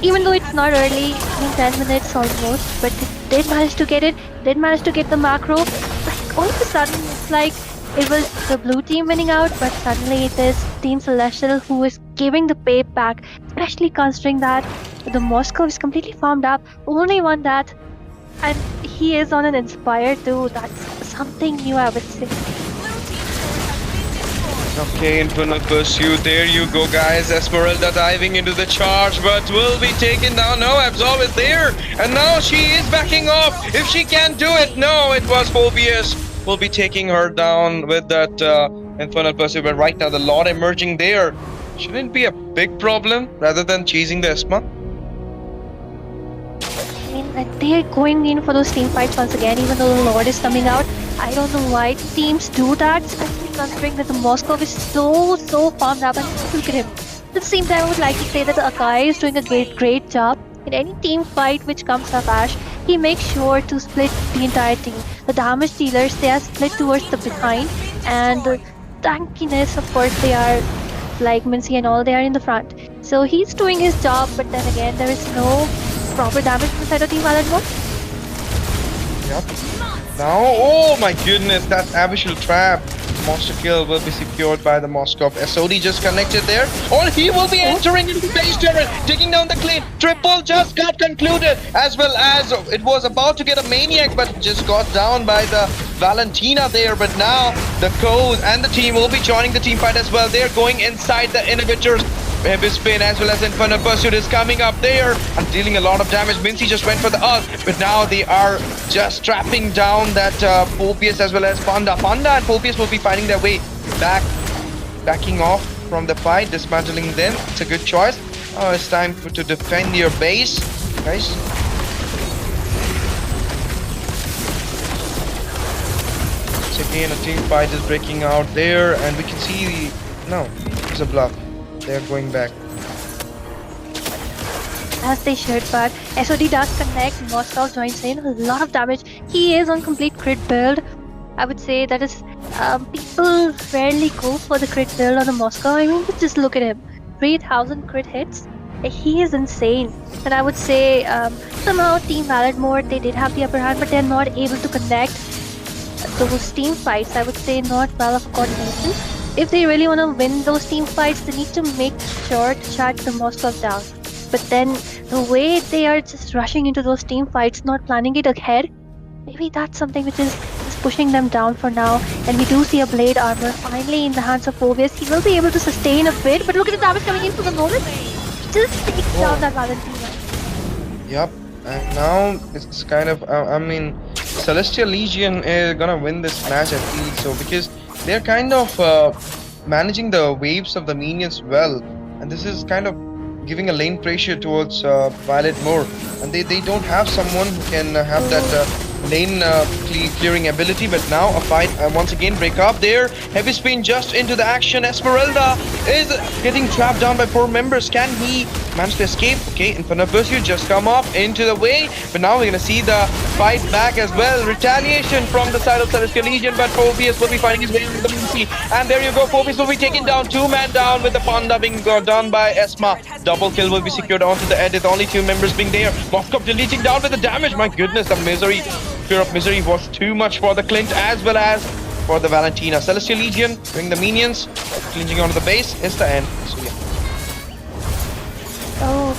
even though it's not early, in 10 minutes almost, but they did manage to get it, did manage to get the macro. Like, all of a sudden, it's like it was the blue team winning out, but suddenly it is Team Celestial who is giving the payback, especially considering that the Moscow is completely farmed up, only won that, and he is on an Inspire too. That's something new, I would say. Okay, Infernal Pursuit. There you go, guys. Esmeralda diving into the charge, but will be taken down. No, Absol is there. And now she is backing off. If she can't do it, no, it was Phobius. Will be taking her down with that Infernal Pursuit. But right now, the Lord emerging there. Shouldn't be a big problem rather than chasing the Esma. I mean, they're going in for those team fights once again, even though the Lord is coming out. I don't know why teams do that, especially considering that the Moscow is so farmed up. And look at him. At the same time, I would like to say that Akai is doing a great job. In any team fight which comes up, Ash, he makes sure to split the entire team. The damage dealers, they are split towards the behind, and the tankiness, of course, they are like Mincy and all, they are in the front. So he's doing his job, but then again, there is no proper damage from the side of Team Valid mode. Yep. Now, oh my goodness, that abyssal trap. Monster kill will be secured by the Moskov. SOD just connected there. Or he will be entering into the base turret, taking down the clean. Triple just got concluded, as well as it was about to get a maniac, but just got down by the Valentina there. But now the Code and the team will be joining the team fight as well. They're going inside the inhibitors. Heavy spin as well as Infernal Pursuit is coming up there and dealing a lot of damage. Mincy just went for the ult, but now they are just trapping down that Phobius as well as Panda. Panda and Phobius will be finding their way backing off from the fight, dismantling them. It's a good choice. Oh, it's time to defend your base, guys. Once again, a team fight is breaking out there, and we can see no, it's a bluff. They're going back. As they should, but SOD does connect. Moscow joins in. A lot of damage. He is on complete crit build. I would say that is people rarely go for the crit build on the Moscow. I mean, just look at him. 3,000 crit hits. He is insane. And I would say somehow Team Valid mode, they did have the upper hand, but they're not able to connect those team fights. I would say not well of coordination. If they really want to win those team fights, they need to make sure to shut the Moscow down. But then the way they are just rushing into those team fights, not planning it ahead, maybe that's something which is just pushing them down for now. And we do see a blade armor finally in the hands of Phobius. He will be able to sustain a bit, but look at the damage coming in for the moment. Just takes down that Valentina. Yep, and now it's kind of, I mean, Celestial Legion is gonna win this match, I feel so, because they're kind of managing the waves of the minions well, and this is kind of giving a lane pressure towards Violet more, and they don't have someone who can have that lane clearing ability. But now a fight once again break up there. Heavy spin just into the action. Esmeralda is getting trapped down by 4 members. Can he manage to escape? Okay, Infernal Pursuit just come up into the way, but now we're gonna see the fight back as well. Retaliation from the side of Celestial Legion, but Phobius will be finding his way into the Mincy. And there you go, Phobius will be taken down, 2-man down, with the Panda being done by Esma. Double kill will be secured onto the edit, only 2 members being there. Moskov deleting down with the damage. My goodness, the misery, fear of misery was too much for the Clint as well as for the Valentina. Celestial Legion doing the minions, clinching onto the base. It's the end. So yeah. Oh,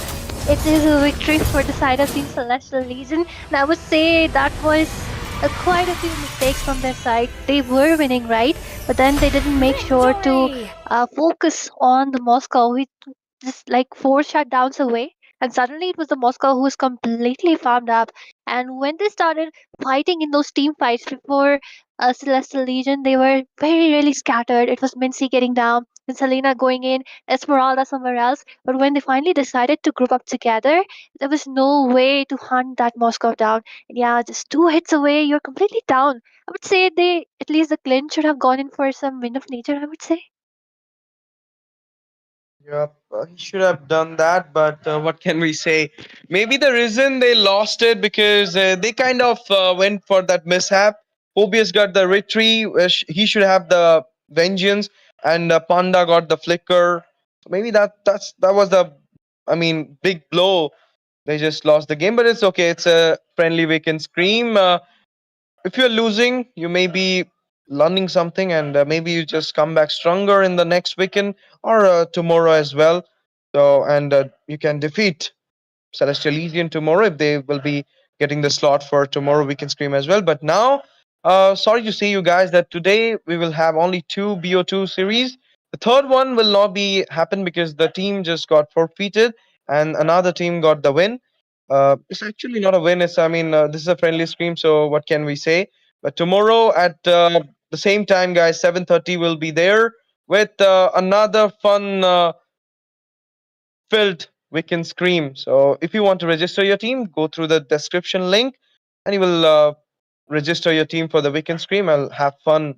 it is a victory for the side of Team Celestial Legion. And I would say that was quite a few mistakes from their side. They were winning, right? But then they didn't make sure to focus on the Moscow, which just like 4 shutdowns away. And suddenly it was the Moscow who was completely farmed up. And when they started fighting in those team fights before Celestial Legion, they were very really scattered. It was Mincy getting down, and Selena going in, Esmeralda somewhere else. But when they finally decided to group up together, there was no way to hunt that Moscow down. And yeah, just 2 hits away, you're completely down. I would say they, at least the Clint should have gone in for some wind of nature, I would say. Yep, he should have done that, but what can we say? Maybe the reason they lost it because they kind of went for that mishap. Phobius got the retreat, he should have the vengeance, and Panda got the flicker. So maybe that was the, I mean, big blow. They just lost the game, but it's okay. It's a friendly weekend scream. If you're losing, you may be learning something, and maybe you just come back stronger in the next weekend or tomorrow as well. So, and you can defeat Celestial Legion tomorrow if they will be getting the slot for tomorrow weekend scream as well. But now, sorry to say you guys that today we will have only 2 BO2 series. The third one will not be happen because the team just got forfeited and another team got the win. It's actually not a win. It's I mean this is a friendly scream, so what can we say? But tomorrow at the same time, guys, 7:30 will be there with another fun filled Weekend Scream. So if you want to register your team, go through the description link, and you will register your team for the Weekend Scream. I'll have fun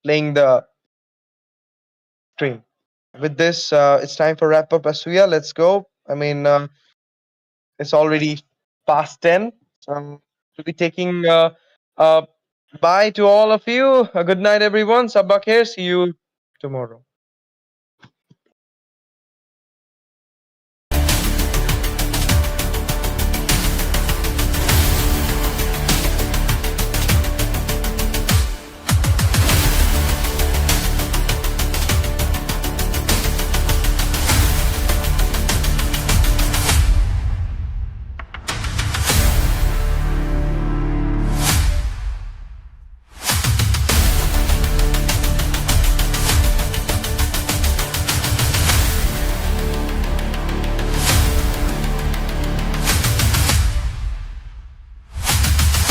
playing the stream. With this, it's time for wrap up, Asuya. Let's go. I mean, it's already past 10. So we'll be taking uh, bye to all of you. Good night, everyone. Sabak here. See you tomorrow.